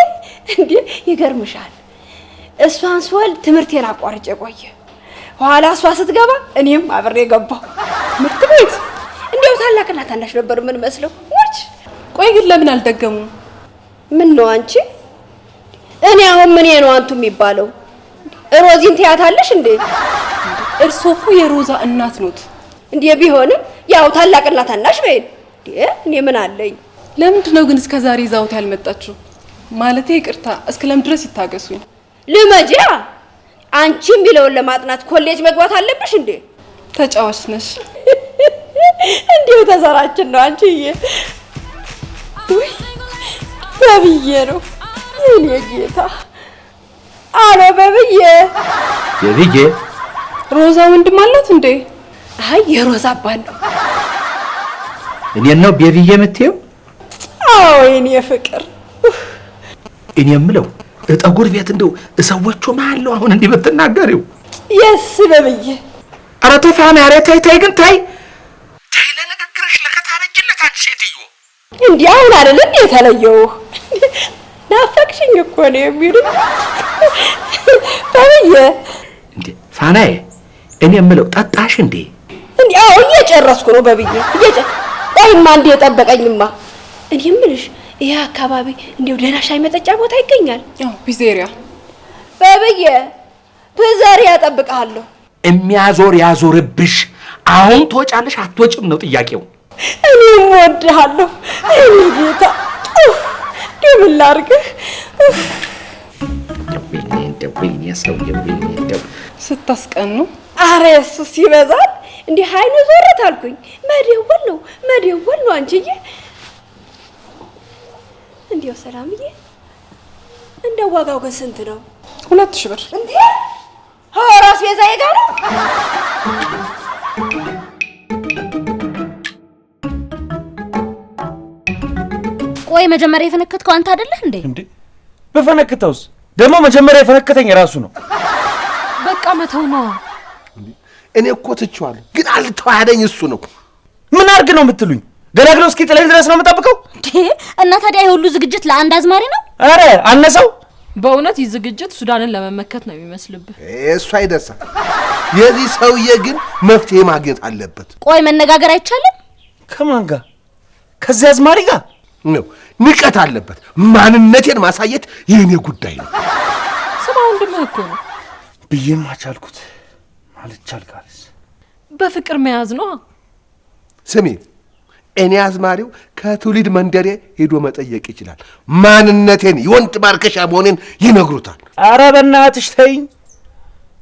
እንዴ ይገርምሻል፣ እሷን ስወልድ ትምህርቴን አቋርጬ ቆየ። ኋላ እሷ ስትገባ እኔም አብሬ ገባሁ ትምህርት ቤት። እንዲያው ታላቅና ታናሽ ነበር ምን መስለው። ወጭ ቆይ ግን ለምን አልደገሙም? ምን ነው አንቺ? እኔ አሁን ምን ነው አንቱ የሚባለው? ሮዚን ትያታለሽ እንዴ? እርሶ እኮ የሮዛ እናት ኖት። እንዴ ቢሆንም ያው ታላቅና ታናሽ በይ። እኔ ምን አለኝ? ለምንድን ነው ግን እስከ ዛሬ ይዛውት ያልመጣችሁ? ማለቴ ይቅርታ፣ እስከ ለም ድረስ ይታገሱኝ። ልመጃ አንቺ የሚለውን ለማጥናት ኮሌጅ መግባት አለብሽ እንዴ? ተጫዋች ነሽ። እንዲሁ ተሰራችን ነው አንቺዬ። ወይ በብዬ ነው የኔ ጌታ። አሎ በብዬ። የብዬ ሮዛ ወንድም አላት እንዴ? አይ የሮዛ አባት ነው። እኔን ነው በብዬ የምትይው? አዎ የኔ ፍቅር። እኔ የምለው እጠጉር ቤት እንደው እሰዎቹ መሀል ነው አሁን እንዲህ ብትናገሪው? የስ በብዬ። ኧረ ተይ ፋና፣ ኧረ ተይ ግን ተይ ለንግግርሽ ለከታረጅለት አንቺ ሴትዮ። እንዲህ አሁን አይደለም የተለየው። ናፈቅሽኝ እኮ ነው የሚሉኝ በብዬ። እንዴ ፋናዬ፣ እኔ የምለው ጠጣሽ እንዴ? እንዴ አዎ እየጨረስኩ ነው በብዬ። ቆይማ እንዴ የጠበቀኝማ። እኔ የምልሽ ይሄ አካባቢ እንዴው ደህና ሻይ መጠጫ ቦታ ይገኛል? አዎ ፒዜሪያ። በብዬ ፒዜሪያ እጠብቅሃለሁ። የሚያዞር ያዞርብሽ። አሁን ትወጫለሽ አትወጭም ነው ጥያቄው። እኔም እወድሃለሁ እኔ ጌታ። ምን ላድርግህ? ስታስቀኑ። ኧረ እሱስ ይበዛል። እንዲህ ሀይኑ ዞረት አልኩኝ። መደወል ነው አንቺዬ። እንዲያው ሰላምዬ፣ እንደው ዋጋው ግን ስንት ነው? 2000 ብር። እንዴ ራስ ቤዛ ይጋ ነው? ቆይ መጀመሪያ የፈነከትከው አንተ አይደለህ እንዴ? እንዴ በፈነከተውስ ደግሞ መጀመሪያ የፈነከተኝ ራሱ ነው። በቃ መተው ነው። እኔ እኮ ትቼዋለሁ፣ ግን አልተዋደኝ እሱ ነው። ምን አድርግ ነው የምትሉኝ? ገላግለው እስኪ ጥለኝ ድረስ ነው የምጠብቀው? እና ታዲያ የሁሉ ዝግጅት ለአንድ አዝማሪ ነው? አረ አነሰው። በእውነት ይህ ዝግጅት ሱዳንን ለመመከት ነው የሚመስልብህ። እሱ አይደርሳም። የዚህ ሰውዬ ግን መፍትሄ ማግኘት አለበት። ቆይ መነጋገር አይቻልም? ከማን ጋር? ከዚህ አዝማሪ ጋር ነው። ንቀት አለበት። ማንነቴን ማሳየት የኔ ጉዳይ ነው። ስማ ወንድምህ እኮ ነው ብዬም አቻልኩት ማለት ቻልካለስ። በፍቅር መያዝ ነው። ስሚ፣ እኔ አዝማሪው ከትውልድ መንደሬ ሄዶ መጠየቅ ይችላል። ማንነቴን የወንድ ማርከሻ መሆኔን ይነግሩታል። አረ በእናትሽ ተይኝ።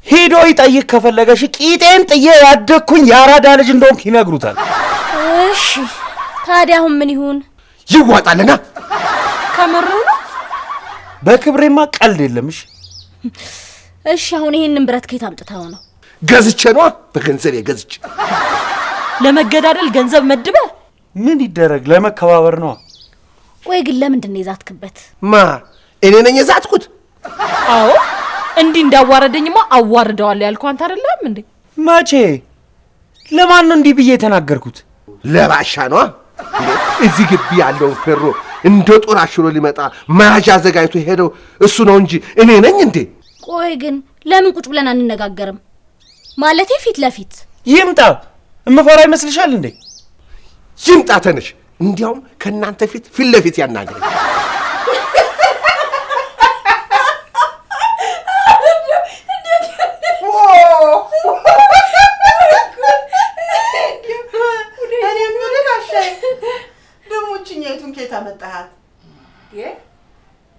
ሄዶ ይጠይቅ ከፈለገሽ። ቂጤን ጥዬ ያደግኩኝ የአራዳ ልጅ እንደሆንክ ይነግሩታል። እሺ ታዲያ አሁን ምን ይሁን? ይዋጣልና ከምር ነው። በክብሬማ ቀልድ የለምሽ። እሺ አሁን ይሄንን ብረት ከየት አምጥተው ነው? ገዝቼ ነዋ። በገንዘብ ገዝቼ። ለመገዳደል ገንዘብ መድበ ምን ይደረግ? ለመከባበር ነው። ቆይ ግን ለምንድን ነው የዛትክበት? ማ እኔ ነኝ የዛትኩት? አዎ እንዲህ እንዳዋረደኝማ አዋርደዋለሁ ያልኩህ አንተ አይደለም እንዴ? መቼ? ለማን ነው እንዲህ ብዬ የተናገርኩት? ለባሻ ነዋ። እዚህ ግቢ ያለውን ፌሮ እንደ ጦር አሽሎ ሊመጣ መያዣ አዘጋጅቶ ሄደው እሱ ነው እንጂ እኔ ነኝ እንዴ? ቆይ ግን ለምን ቁጭ ብለን አንነጋገርም? ማለቴ ፊት ለፊት ይምጣ። እምፈራ ይመስልሻል እንዴ? ይምጣ ተነሽ። እንዲያውም ከእናንተ ፊት ለፊት ያናግረኝ። ደሞችኛይቱን ከየት አመጣሃት?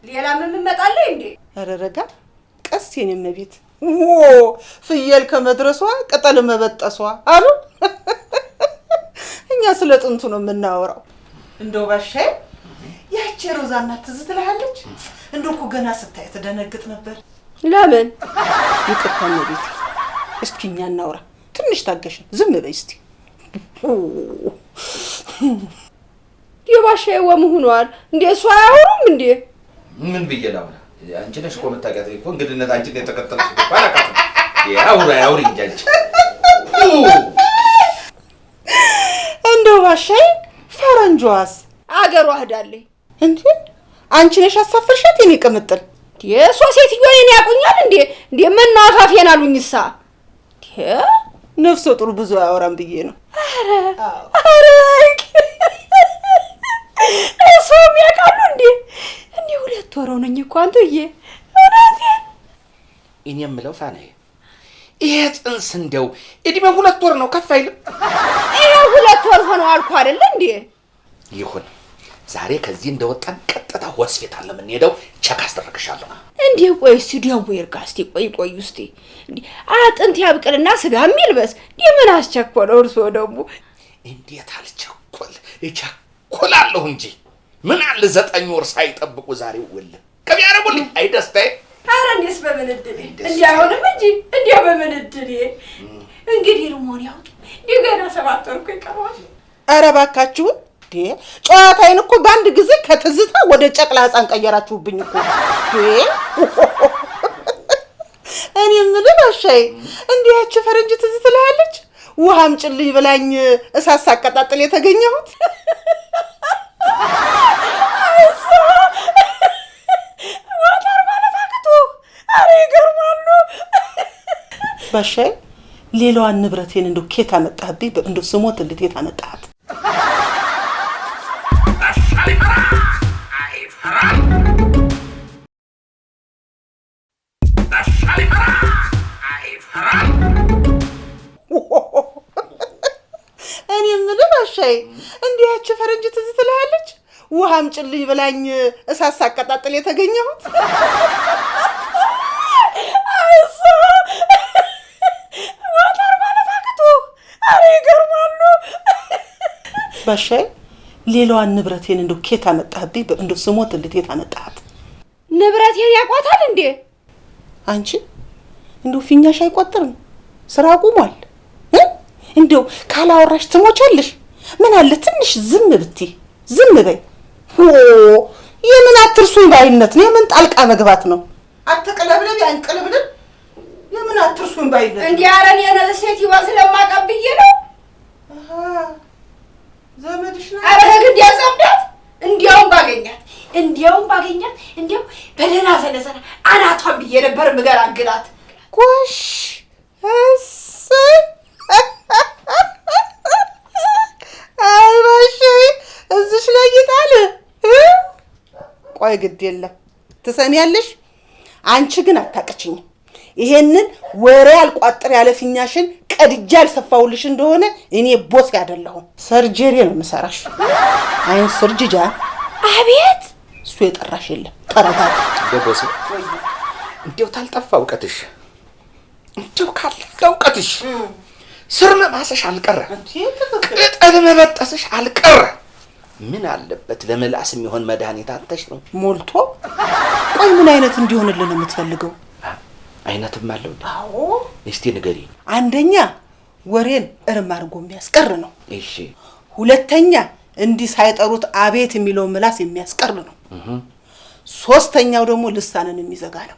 ሌላ ምን መጣለህ እንዴ? ኧረ ረጋ ቀስ የኔ እመቤት። ፍየል ከመድረሷ ቅጠል መበጠሷ አሉ። እኛ ስለ ጥንቱ ነው የምናወራው። እንደው ባሻዬ ያቺ ሮዛ እናት ትዝ ትልሃለች? እንደው እኮ ገና ስታይ ተደነግጥ ነበር። ለምን? ይቅርታ ነው ቤት። እስኪ እኛ እናውራ። ትንሽ ታገሽን፣ ዝም በይ እስቲ። የባሻዬ ወም ሆኗል እንዴ? እሱ አያወሩም እንዴ? ምን ብዬ ላውራ? አንቺ ነሽ እኮ የምታውቂያት እኮ እንግድነት አንቺ ነው የተከተልኩት እኮ አላውቃትም። ያውሪ እንጂ አንቺ እንደው ባሻዬ ፈረንጇስ አገሯ ሄዳለች እንዴ? አንቺ ነሽ አሳፈርሻት የኔ ቅምጥል። የእሷ ሴትዮ እኔን ያውቁኛል እንዴ? እንዴ ምን ነው አፋፌን አሉኝሳ? ነፍሰ ጡር ብዙ አያወራም ብዬ ነው። ኧረ እሷም ያውቃሉ እንዴ? እንዴ 2 ወር ሆነኝ እኮ አንተዬ። እውነቴን እኔ የምለው ፋናዬ ይሄ ጽንስ እንደው እድሜ 2 ወር ነው ከፍ አይልም? ይሄ 2 ወር ሆነው አልኩ አይደል እንዴ? ይሁን ዛሬ ከዚህ እንደወጣን ቀጥታ ሆስፒታል ነው የምንሄደው። ቼክ አስደረግሻለሁ። እንዴ ቆይ እስቲ ደው ይርጋ እስቲ ቆይ እስቲ እንዴ አጥንት ያብቅልና ስጋ የሚልበስ እንዴ ምን አስቸኮለው? እርሶ ደግሞ እንዴት አልቸኮል እቸኮላለሁ እንጂ ምን አለ 9 ወር ሳይጠብቁ ዛሬ ውል ከቢያረቡልኝ አይ ደስታዬ። ኧረ እንዴስ በምን እድሌ እንዴ አይሆንም እንጂ እንዴ በምን እድሌ እንግዲህ ርሞን ያውጡ እንዴ ገና 7 ወር እኮ ይቀረዋል። ኧረ እባካችሁ ጨዋታዬን እኮ በአንድ ጊዜ ከትዝታ ወደ ጨቅላ ሕፃን ቀየራችሁብኝ እኮ። እኔ የምልህ ባሻዬ እንዲህ ያቺ ፈረንጅ ትዝ ትልሃለች? ውሃ አምጪልኝ ብላኝ እሳት ሳቀጣጥል የተገኘሁት። ዋታር ማለት አክቶ ኧረ ይገርማሉ። ባሻዬ ሌላዋን ንብረቴን እንደው ኬት አመጣህብኝ? እንደው ስሞትልህ የት አመጣሃት? እኔ የምልህ ባሻዬ እንዲህ ያቺ ፈረንጅ ትዝ ትልሃለች? ውሃ አምጪልኝ ብላኝ እሳት ሳቀጣጥል የተገኘሁት። ዋታር ማለት አክቶ ኧረ ይገርማሉ። ባሻዬ ሌላዋን ንብረቴን እንደው ኬት አመጣህብኝ? እንደው ስሞትልህ የት አመጣሃት? ንብረቴን ያቋታል እንዴ? አንቺ እንደው ፊኛሽ አይቆጥርም፣ ስራ አቁሟል። እንደው ካላወራሽ ትሞቻለሽ። ምን አለ ትንሽ ዝም ብትይ? ዝም በይ። የምን አትርሱኝ ባይነት ነው? የምን ጣልቃ መግባት ነው? አትቀለብለብ ያንቀለብለብ። የምን አትርሱኝ ባይነት እንዴ? ኧረ እኔ ሴት ይዋዝ ለማቀብዬ ነው። ዘመድሽ ነው። ኧረ ግድ ያዘምዳት። እንዲያውም ባገኛት እንዲያው በደህና ሰለሰና አናቷን ብዬ ነበር ምገላግላት። ጎሽ አይ ባሻዬ እዚሽ ላይ ይጣል። ቆይ ግድ የለም ትሰሚያለሽ። አንቺ ግን አታቀችኝም። ይሄንን ወሬ አልቋጥር ያለ ፊኛሽን ቀድጃ አልሰፋውልሽ እንደሆነ እኔ ቦስ ያደለሁም ሰርጀሪ ነው የምሰራሽ። አይን ሰርጅጃ። አቤት እሱ የጠራሽ የለም። ተረጋጊ ደቦሴ። እንዴው ታልጠፋ እውቀትሽ እንዴው ካለ እውቀትሽ ስር መማሰሽ አልቀረ፣ ቅጠል መበጠስሽ አልቀረ። ምን አለበት ለምላስ የሚሆን መድኃኒት አጥተሽ ነው ሞልቶ። ቆይ ምን አይነት እንዲሆንልን ነው የምትፈልገው? አይነትም አለው። አዎ እስቲ ንገሪ። አንደኛ ወሬን እርም አድርጎ የሚያስቀር ነው። እሺ። ሁለተኛ እንዲህ ሳይጠሩት አቤት የሚለው ምላስ የሚያስቀር ነው። ሶስተኛው ደግሞ ልሳንን የሚዘጋ ነው።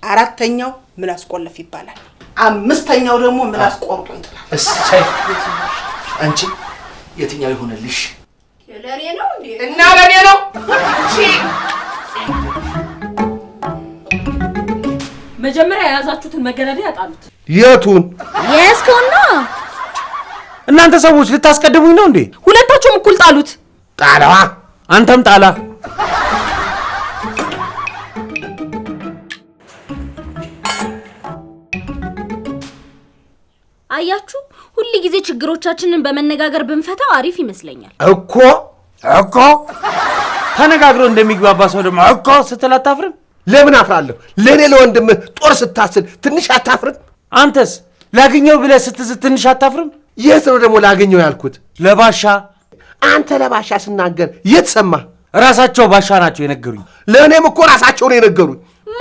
አራተኛው ምላስ ቆለፍ ይባላል። አምስተኛው ደግሞ ምላስ ቆርጦ ይጥላል። እሰይ አንቺ የትኛው ይሆነልሽ? ለኔ ነው እንዴ? እና ለኔ ነው። መጀመሪያ የያዛችሁትን መገናደያ ያጣሉት። የቱን የያዝከውና? እናንተ ሰዎች ልታስቀድሙኝ ነው እንዴ? ሁለታችሁም እኩል ጣሉት። ጣላዋ። አንተም ጣላ። አያችሁ፣ ሁሉ ጊዜ ችግሮቻችንን በመነጋገር ብንፈታው አሪፍ ይመስለኛል። እኮ ተነጋግሮ እንደሚግባባ ሰው ደግሞ እኮ ስትል አታፍርም? ለምን አፍራለሁ? ለእኔ ለወንድምህ ጦር ስታስል ትንሽ አታፍርም? አንተስ ላገኘው ብለህ ስትዝት ትንሽ አታፍርም? የት ነው ደግሞ ላገኘው ያልኩት? ለባሻ። አንተ ለባሻ ስናገር የት ሰማህ? ራሳቸው ባሻ ናቸው የነገሩኝ። ለእኔም እኮ ራሳቸው ነው የነገሩኝ። ማ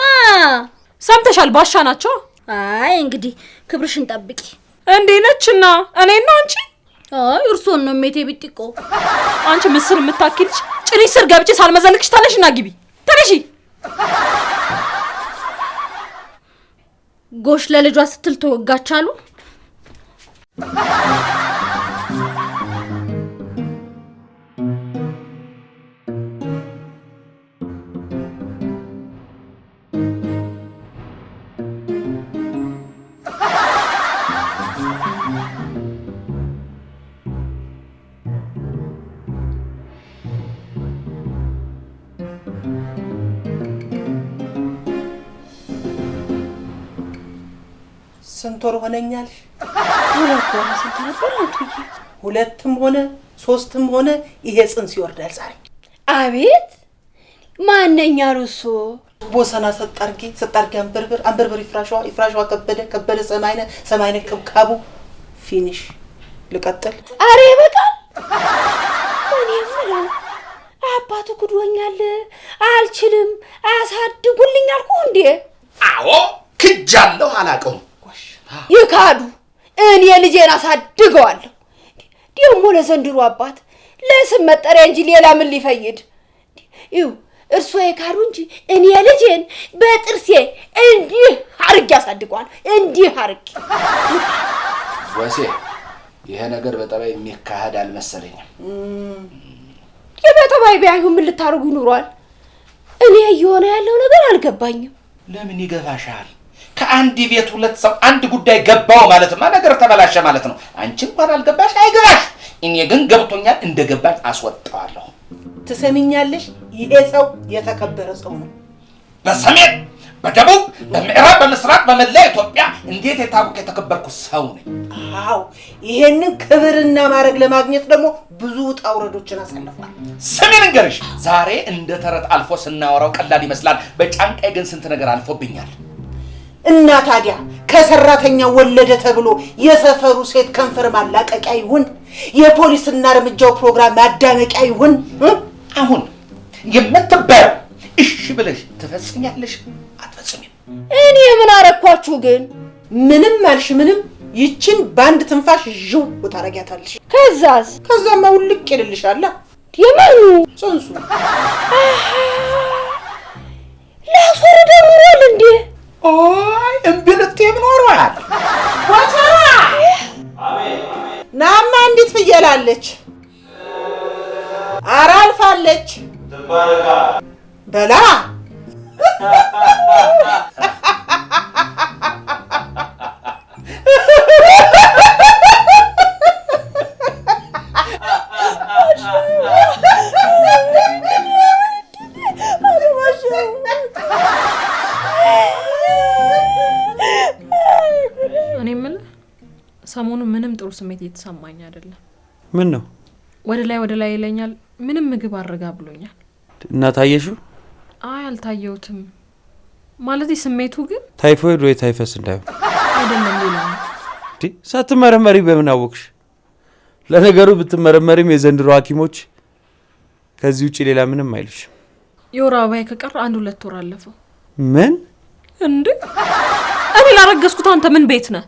ሰምተሻል? ባሻ ናቸው። አይ እንግዲህ ክብርሽን ጠብቂ። እንዴ ነችና እኔ ነው አንቺ? አይ እርሶን ነው ሜቴ ቢጥቆ። አንቺ ምስር የምታኪልሽ ጭሪ ስር ገብቼ ሳልመዘልክሽ ተነሽና ግቢ። ተነሺ። ጎሽ ለልጇ ስትል ተወጋቻሉ። ስንት ወር ሆነኛልሽ? 2 ወር ስንት ነበር አንቱዬ? 2ም ሆነ 3ም ሆነ ይሄ ጽንስ ይወርዳል ዛሬ። አቤት ማነኛ ሩሶ? ቦሰና ሰጣርጊ አንበርብር ይፍራሽዋ ከበደ ሰማይነ ከብካቡ ፊኒሽ ልቀጥል። አሬ በቃል እኔ ምለው አባቱ ጉዶኛል አልችልም አሳድጉልኝ አልኩ እንዴ? አዎ ክጃለሁ አላቀው ይካዱ እኔ ልጄን አሳድገዋለሁ። ደግሞ ለዘንድሮ አባት ለስም መጠሪያ እንጂ ሌላ ምን ሊፈይድ? ይው እርሶ የካዱ እንጂ እኔ ልጄን በጥርሴ እንዲህ አርጌ አሳድገዋለሁ። እንዲህ አርጌ ወሴ ይሄ ነገር በጠባይ የሚካሄድ አልመሰለኝም። የበጠባይ ቢያዩም ምን ልታርጉ ይኖራል? እኔ እየሆነ ያለው ነገር አልገባኝም። ለምን ይገባሻል? ከአንድ ቤት 2 ሰው አንድ ጉዳይ ገባው ማለትማ ነገር ተበላሸ ማለት ነው። አንቺ እንኳን አልገባሽ አይገባሽ፣ እኔ ግን ገብቶኛል። እንደገባኝ አስወጣዋለሁ። ትሰሚኛለሽ? ይሄ ሰው የተከበረ ሰው ነው። በሰሜን በደቡብ በምዕራብ በምስራቅ በመላ ኢትዮጵያ እንዴት የታወቀ የተከበርኩ ሰው ነኝ። አዎ ይሄንን ክብርና ማረግ ለማግኘት ደግሞ ብዙ ውጣ ውረዶችን አሳልፏል። ስሜን እንገርሽ፣ ዛሬ እንደ ተረት አልፎ ስናወራው ቀላል ይመስላል። በጫንቃይ ግን ስንት ነገር አልፎብኛል። እና ታዲያ ከሰራተኛ ወለደ ተብሎ የሰፈሩ ሴት ከንፈር ማላቀቂያ ይሁን የፖሊስና እርምጃው ፕሮግራም ማዳመቂያ ይሁን አሁን የምትበረው እሺ ብለሽ ትፈጽሚያለሽ አትፈጽሚም? እኔ ምን አረኳችሁ ግን? ምንም አልሽ ምንም ይችን ባንድ ትንፋሽ ዥው ታረጋታለሽ። ከዛማ ውልቅ ይልልሻል። የማኑ ጽንሱ ለፈረ ደምሯል እንዴ? ኦይ እምብልቴ ምን ወሯል? ወታ ናማ እንዴት ፍየላለች? አራልፋለች በላ እኔ የምልህ ሰሞኑን ምንም ጥሩ ስሜት እየተሰማኝ አይደለም። ምን ነው? ወደ ላይ ይለኛል። ምንም ምግብ አረጋ ብሎኛል። እና ታየሽው? አይ አልታየውትም። ማለት ስሜቱ ግን ታይፎይድ ወይ ታይፈስ እንዳይሆን አይደለም ሌላ ነው። ሳትመረመሪ በምን አወቅሽ? ለነገሩ ብትመረመሪም የዘንድሮ ሐኪሞች ከዚህ ውጪ ሌላ ምንም አይሉሽም። የወር አበባዬ ከቀረ 1-2 ወር አለፈው። ምን እንዴ? እኔ ላረገዝኩት አንተ ምን ቤት ነህ?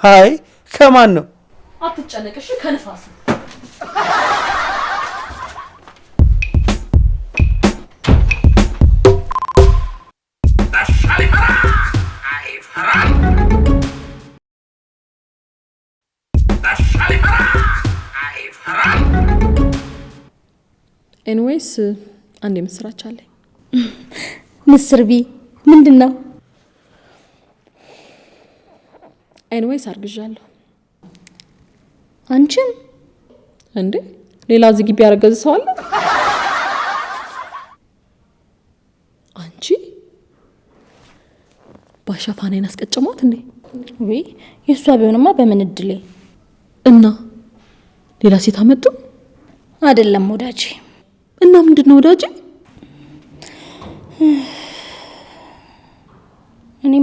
አይ ከማን ነው? አትጨነቅሽ፣ ከንፋስ ነው። ኤንዌይስ አንድ የምስራች አለኝ። ምስር ቢ ምንድነው? ኤንዌይስ አርግዣለሁ። አንቺም እንዴ? ሌላ እዚህ ግቢ ያረገዘ ሰው አለ? አንቺ ባሻፋኔን አስቀጭሟት እንዴ? ወይ የሷ ቢሆንማ በምን እድሌ። እና ሌላ ሴት አመጡ? አይደለም ወዳጄ። እና ምንድነው ወዳጄ?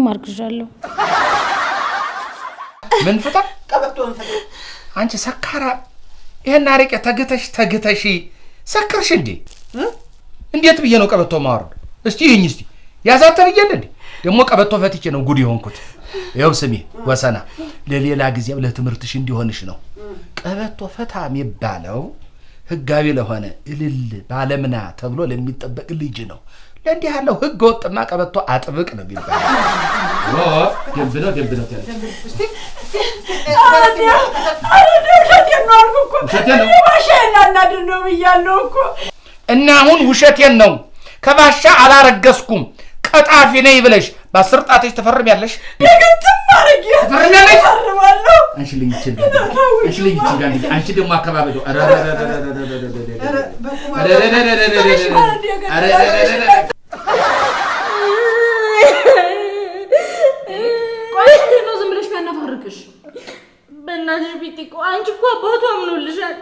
አርግዣለሁ። ምን ፍታ ቀበቶን ፈታ። አንቺ ሰካራ ይሄን አረቄ ተግተሽ ሰከርሽ እንዴ? እንዴት ብዬ ነው ቀበቶ ማወርድ? እስቲ ይሄኝ እስቲ ያዛተብየል እንዴ? ደግሞ ቀበቶ ፈትቼ ነው ጉድ የሆንኩት። ይኸው ስሚ ወሰና፣ ለሌላ ጊዜ ለትምህርትሽ እንዲሆንሽ ነው። ቀበቶ ፈታ የሚባለው ህጋዊ ለሆነ እልል ባለምና ተብሎ ለሚጠበቅ ልጅ ነው። ለእንዲህ ያለው ህገ ወጥማ ቀበቶ አጥብቅ ነው የሚባለው። ደንብ ነው እስቲ እና አሁን ውሸቴን ነው። ከባሻ አላረገዝኩም ቀጣፊ ነኝ ብለሽ በ10 ጣትሽ ተፈርሚያለሽ። ደግሞም ማረግ ተፈርሚያለሽ። ተፈርማለሁ። አንቺ ልጅ አንቺ ደግሞ አከባበዶ ዝም ብለሽ የሚያናፋርቅሽ? በእናትሽ ቢጢቆ አንቺ እኮ አባቱ አምኖልሻል።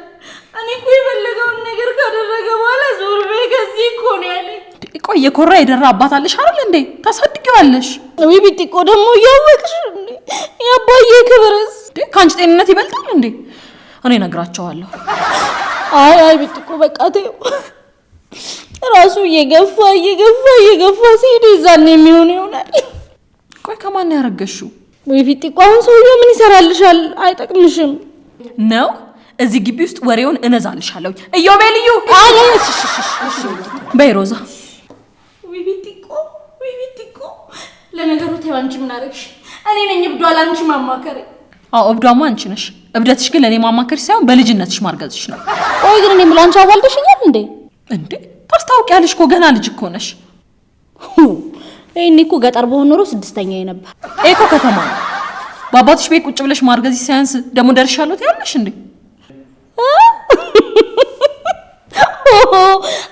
እኔ እኮ የፈለገውን ነገር ካደረገ በኋላ ዞር በይ ከዚህ እኮ ነው ያለኝ። ቆይ የኮራ የደራ አባት አለሽ አይደል እንዴ? ታሳድጊዋለሽ። ወይ ቢጢቆ ደግሞ እያወቅሽ እንዴ? የአባዬ ክብርስ ከአንቺ ጤንነት ይበልጣል እንዴ? እኔ እነግራቸዋለሁ። አይ ቢጢቆ በቃ ተይው። ራሱ እየገፋ ሲሄድ ይዛል የሚሆን ይሆናል። ቆይ ከማን ያረገሽው? ወይ ቢጢቆ አሁን ሰውዬው ምን ይሰራልሻል? አይጠቅምሽም ነው። እዚህ ግቢ ውስጥ ወሬውን እነዛልሻለሁ። እዮቤልዩ በይሮዛ ወይ ቢጢቆ ለነገሩ ተይው። አንቺ ምን አደረግሽ? እኔ ነኝ እብዷ ለአንቺ ማማከሬ። አዎ እብዷማ አንቺ ነሽ። እብደትሽ ግን ለኔ ማማከርሽ ሳይሆን በልጅነትሽ ማርገዝሽ ነው። ቆይ ግን እኔ ምላንቺ አዋልደሽኛል እንዴ? ታስታውቂያለሽ እኮ ገና ልጅ እኮ ነሽ። እኔ እኮ ገጠር በሆነ ኖሮ 6ኛዬ ነበር። እኮ ከተማ ነው። በአባትሽ ቤት ቁጭ ብለሽ ማርገዝሽ ሳያንስ ደግሞ ደርሻለሁ ትያለሽ እንዴ?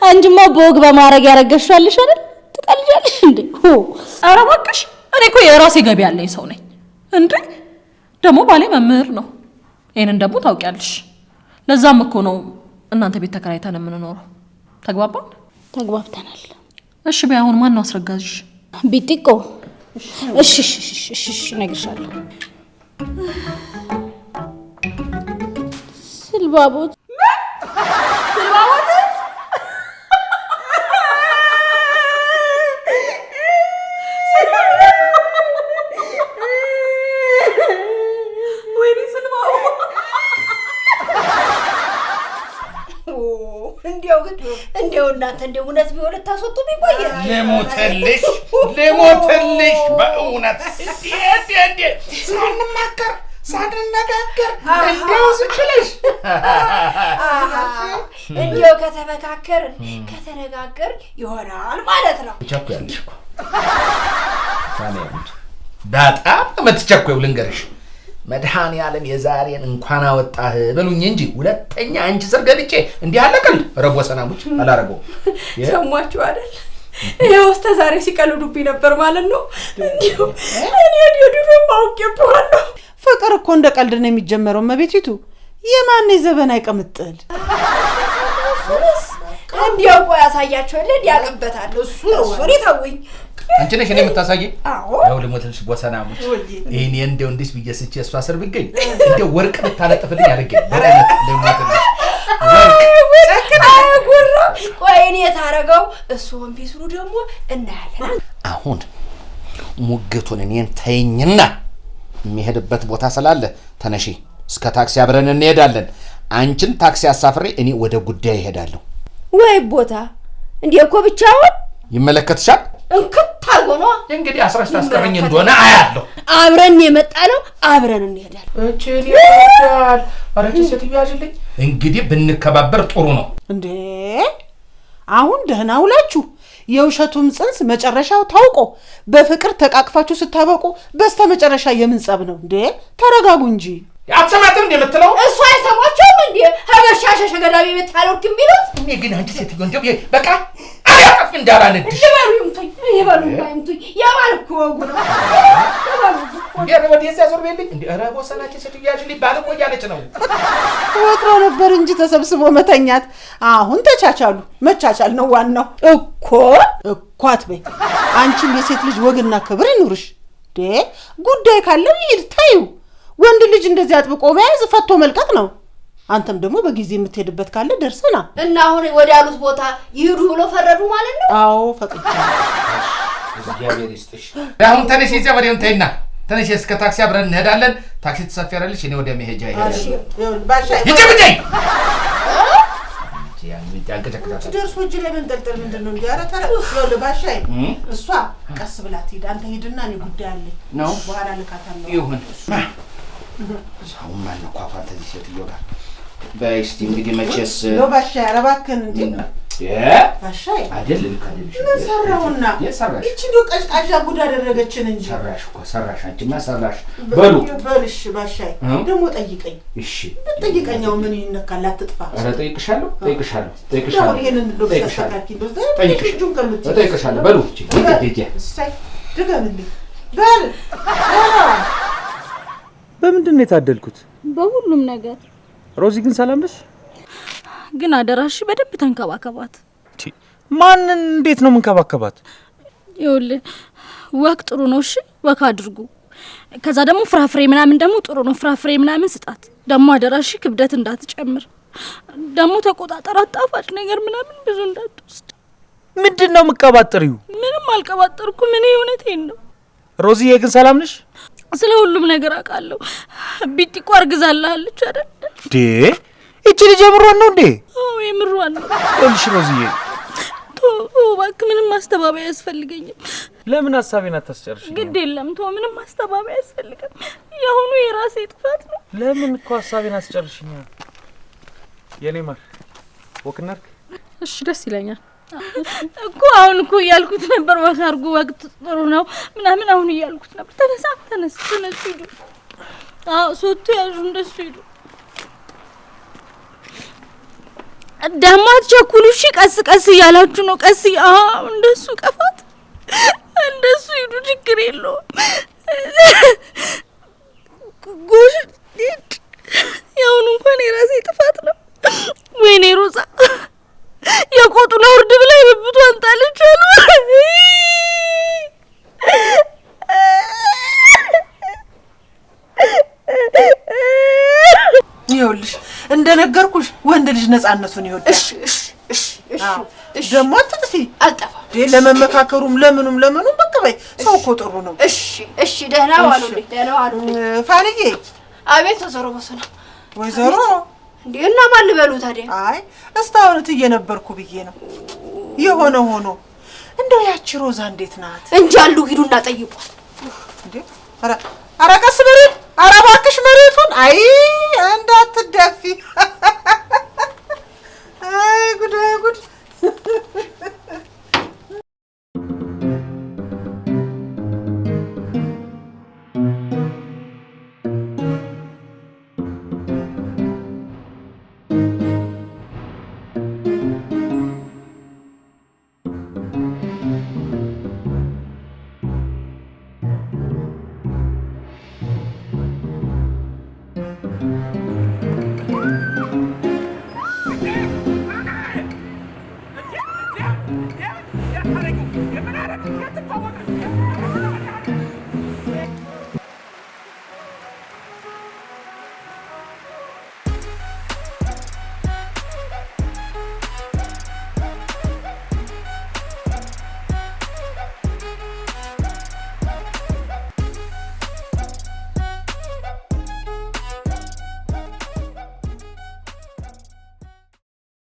አንቺማ በወግ በማረግ ያረገሽዋልሽ አይደል? ትቀልጃለሽ እንዴ? ኧረ እባክሽ እኔ እኮ የራሴ ገቢ ያለኝ ሰው ነኝ እንዴ። ደግሞ ባሌ መምህር ነው። ይሄንን ደግሞ ታውቂያለሽ። ለዛም እኮ ነው እናንተ ቤት ተከራይተን የምንኖረው። ተግባባን? ተግባብተናል። እሺ በይ አሁን ማን ነው አስረጋዝሽ? ቢጢቆ። እሺ እነግርሻለሁ። ስልባቦት እንዲያው እናንተ እንደው እውነት ቢሆን ታስወጡ ቢቆየ ለሞተልሽ በእውነት እንዴ ሳንማከር ሳንነጋገር እንደው ዝም ብለሽ እንዲያው ከተመካከርን ከተነጋገር ይሆናል ማለት ነው። ቸኩያለሽ እኮ በጣም የምትቸኩየው ልንገርሽ። መድኃኔዓለም የዛሬን እንኳን አወጣህ በሉኝ እንጂ ሁለተኛ አንቺ ስር ገብቼ እንዲህ አለቀል ረቦ ሰናሙች አላረገው። ሰማችሁ አይደል? ይሄው እስከ ዛሬ ሲቀልዱብኝ ነበር ማለት ነው። እንዲሁ እኔ ድሮ ማውቄብሃለሁ። ፍቅር እኮ እንደ ቀልድ ነው የሚጀመረው። መቤቲቱ የማን ዘበና አይቀምጥል። እንዲያው ቆይ ያሳያችኋል ያቀበታል። እሱ ተውኝ። አንቺ ነሽ እኔ የምታሳየኝ? አዎ ያው ለሞተልሽ ቦሰናሙች እኔ እንደው እንዴስ ብየስቼ እሷ ስር ብገኝ እንደው ወርቅ ልታነጥፍልኝ አድርገኝ በእውነት ለሞተልሽ ጉራ ቆይ እኔ ታረገው እሱ ወንፊስሩ ደግሞ እናያለን። አሁን ሙገቱን እኔን ተይኝና የሚሄድበት ቦታ ስላለ ተነሺ፣ እስከ ታክሲ አብረን እንሄዳለን። አንቺን ታክሲ አሳፍሬ እኔ ወደ ጉዳይ እሄዳለሁ። ወይ ቦታ እንዴ እኮ ብቻውን ይመለከትሻል። እንክታርጎ ነው እንግዲህ አስራሽ ታስቀረኝ እንደሆነ አያለሁ። አብረን የመጣ ነው አብረን እንሄዳለን። እቺን ይወዳል አረቺ ሴትዮ ያጅልኝ። እንግዲህ ብንከባበር ጥሩ ነው እንዴ። አሁን ደህና ውላችሁ የውሸቱም ጽንስ መጨረሻው ታውቆ በፍቅር ተቃቅፋችሁ ስታበቁ በስተመጨረሻ የምን ጸብ ነው እንዴ? ተረጋጉ እንጂ። አትሰማትም እንዴ የምትለው? እሱ አይሰማቸውም እንዴ? ሀበሻሸ ገዳሚ የምታለውክ የሚሉት እኔ ግን አንቺ ሴትዮ እንደው በቃ አያቀፍ እንዳላነድሽ ይበሉ ይምቱኝ የባልኩ ወጉ ነው። ወዲያ ዞር በልኝ እንዴ! ኧረ ቦሰናች ሴትዮ ያጅልኝ ባል እኮ እያለች ነው። ወትሮ ነበር እንጂ ተሰብስቦ መተኛት። አሁን ተቻቻሉ። መቻቻል ነው ዋናው እኮ አትበይ። አንቺም የሴት ልጅ ወግና ክብር ይኑርሽ። ጉዳይ ካለው ይሄድ ታዩ። ወንድ ልጅ እንደዚህ አጥብቆ መያዝ ፈቶ መልቀቅ ነው። አንተም ደግሞ በጊዜ የምትሄድበት ካለ ደርሰና እና አሁን ወደ ያሉት ቦታ ይሄዱ ብሎ ፈረዱ ማለት ነው? አዎ ፈቅጃለሁ። እግዚአብሔር ይስጥሽ። አሁን ተነሽ ዘበዴውን ተይና ተነሽ እስከ ታክሲ አብረን እንሄዳለን። ታክሲ ተሳፈረልሽ እኔ ወደ መሄጃ ይሄዳል። እሺ ባሻይ ይጭብደኝ ያንገጨክዳታ ደርሶ እጅ ላይ መንጠልጠል ምንድን ነው? እንዲያረ ተረው ባሻይ እሷ ቀስ ብላ ትሄድ። አንተ ሄድና እኔ ጉዳይ አለኝ ነው በኋላ ልካታለሁ። ይሁን ሰው ማን ነው ኳፋት እዚህ ሴትዮ ጋር በእስቲ እንግዲህ መቼስ ነው ባሻይ አረባከን እንዴ ባሻይ አይደል ልካደልሽ ምን ሰራውና እቺ ዶ ቀሽቃሻ ጉድ አደረገችን እንጂ ሰራሽ እኮ ሰራሽ አንቺማ ሰራሽ በልሽ ባሻይ ደግሞ ጠይቀኝ። እሺ ጠይቀኛው ምን ይነካል? አትጥፋ። ኧረ ጠይቅሻለሁ ይሄንን ዶ ተስተካኪ በዛ ጠይቅሽቱን ከምት ጠይቅሻለሁ በሉ እቺ ዲጄ ሳይ ድገምልኝ በል በምንድን ነው የታደልኩት? በሁሉም ነገር። ሮዚ ግን ሰላም ነሽ? ግን አደራሽ በደንብ ተንከባከባት። ማንን እንዴት ነው የምንከባከባት? ይኸውልህ ወቅ ጥሩ ነው። እሺ ወቅ አድርጉ። ከዛ ደግሞ ፍራፍሬ ምናምን ደግሞ ጥሩ ነው። ፍራፍሬ ምናምን ስጣት። ደግሞ አደራሽ ክብደት እንዳትጨምር። ደግሞ ተቆጣጠራት። ጣፋጭ ነገር ምናምን ብዙ እንዳትወስድ። ምንድን ነው የምትቀባጥሪው? ምንም አልቀባጠርኩም። እኔ እውነቴን ነው። ሮዚዬ ግን ሰላም ነሽ? ስለ ሁሉም ነገር አውቃለሁ። ቢጢ እኮ አርግዛለች አይደል? እቺ ልጅ የምሯን ነው እንዴ? አዎ የምሯን ነው። እልሽ ሮዚዬ እባክህ ምንም ማስተባበያ አያስፈልገኝም። ለምን ሐሳቤን አታስጨርሽኝ? ግድ የለም ምንም ማስተባበያ አያስፈልግም። የአሁኑ የራሴ ጥፋት ነው። ለምን እኮ ሐሳቤን አስጨርሽኝ የኔ ማር። ወክናርክ እሺ ደስ ይለኛል እኮ አሁን እኮ እያልኩት ነበር። ወካርጉ ወቅት ጥሩ ነው ምናምን አሁን እያልኩት ነበር። ተነሱ ሂዱ። ሶቱ ያዡ እንደሱ ሂዱ። ደግሞ አትቸኩሉ እሺ። ቀስ ቀስ እያላችሁ ነው። ቀስ እንደሱ ቀፋት እንደሱ ሂዱ። ችግር የለውም። ጎሽ ያሁኑ እንኳን የራሴ ጥፋት ነው። ወይኔ ሮዛ የቆጡን አውርድ ብላ የብብቷን ጣለች አሉ። ይኸውልሽ እንደነገርኩሽ ወንድ ልጅ ነፃነቱን ይወዳል። እሺ ደግሞ አትጥፊ። አልጠፋ ለመመካከሩም ለምኑም በቃ በይ። ሰው እኮ ጥሩ ነው። እሺ ደህና ዋሉልኝ። ፋንዬ። አቤት ወይዘሮ በሰና። ወይዘሮ እንዴ እና ማን ልበሉ ታዲያ? አይ እስታውን ትዬ ነበርኩ ብዬ ነው። የሆነ ሆኖ እንደው ያቺ ሮዛ እንዴት ናት? እንጃሉ ሂዱና ጠይቋት። እንዴ ኧረ ቀስ በይ። ኧረ እባክሽ መሬቱን። አይ እንዳትደፊ። አይ ጉድ ጉድ።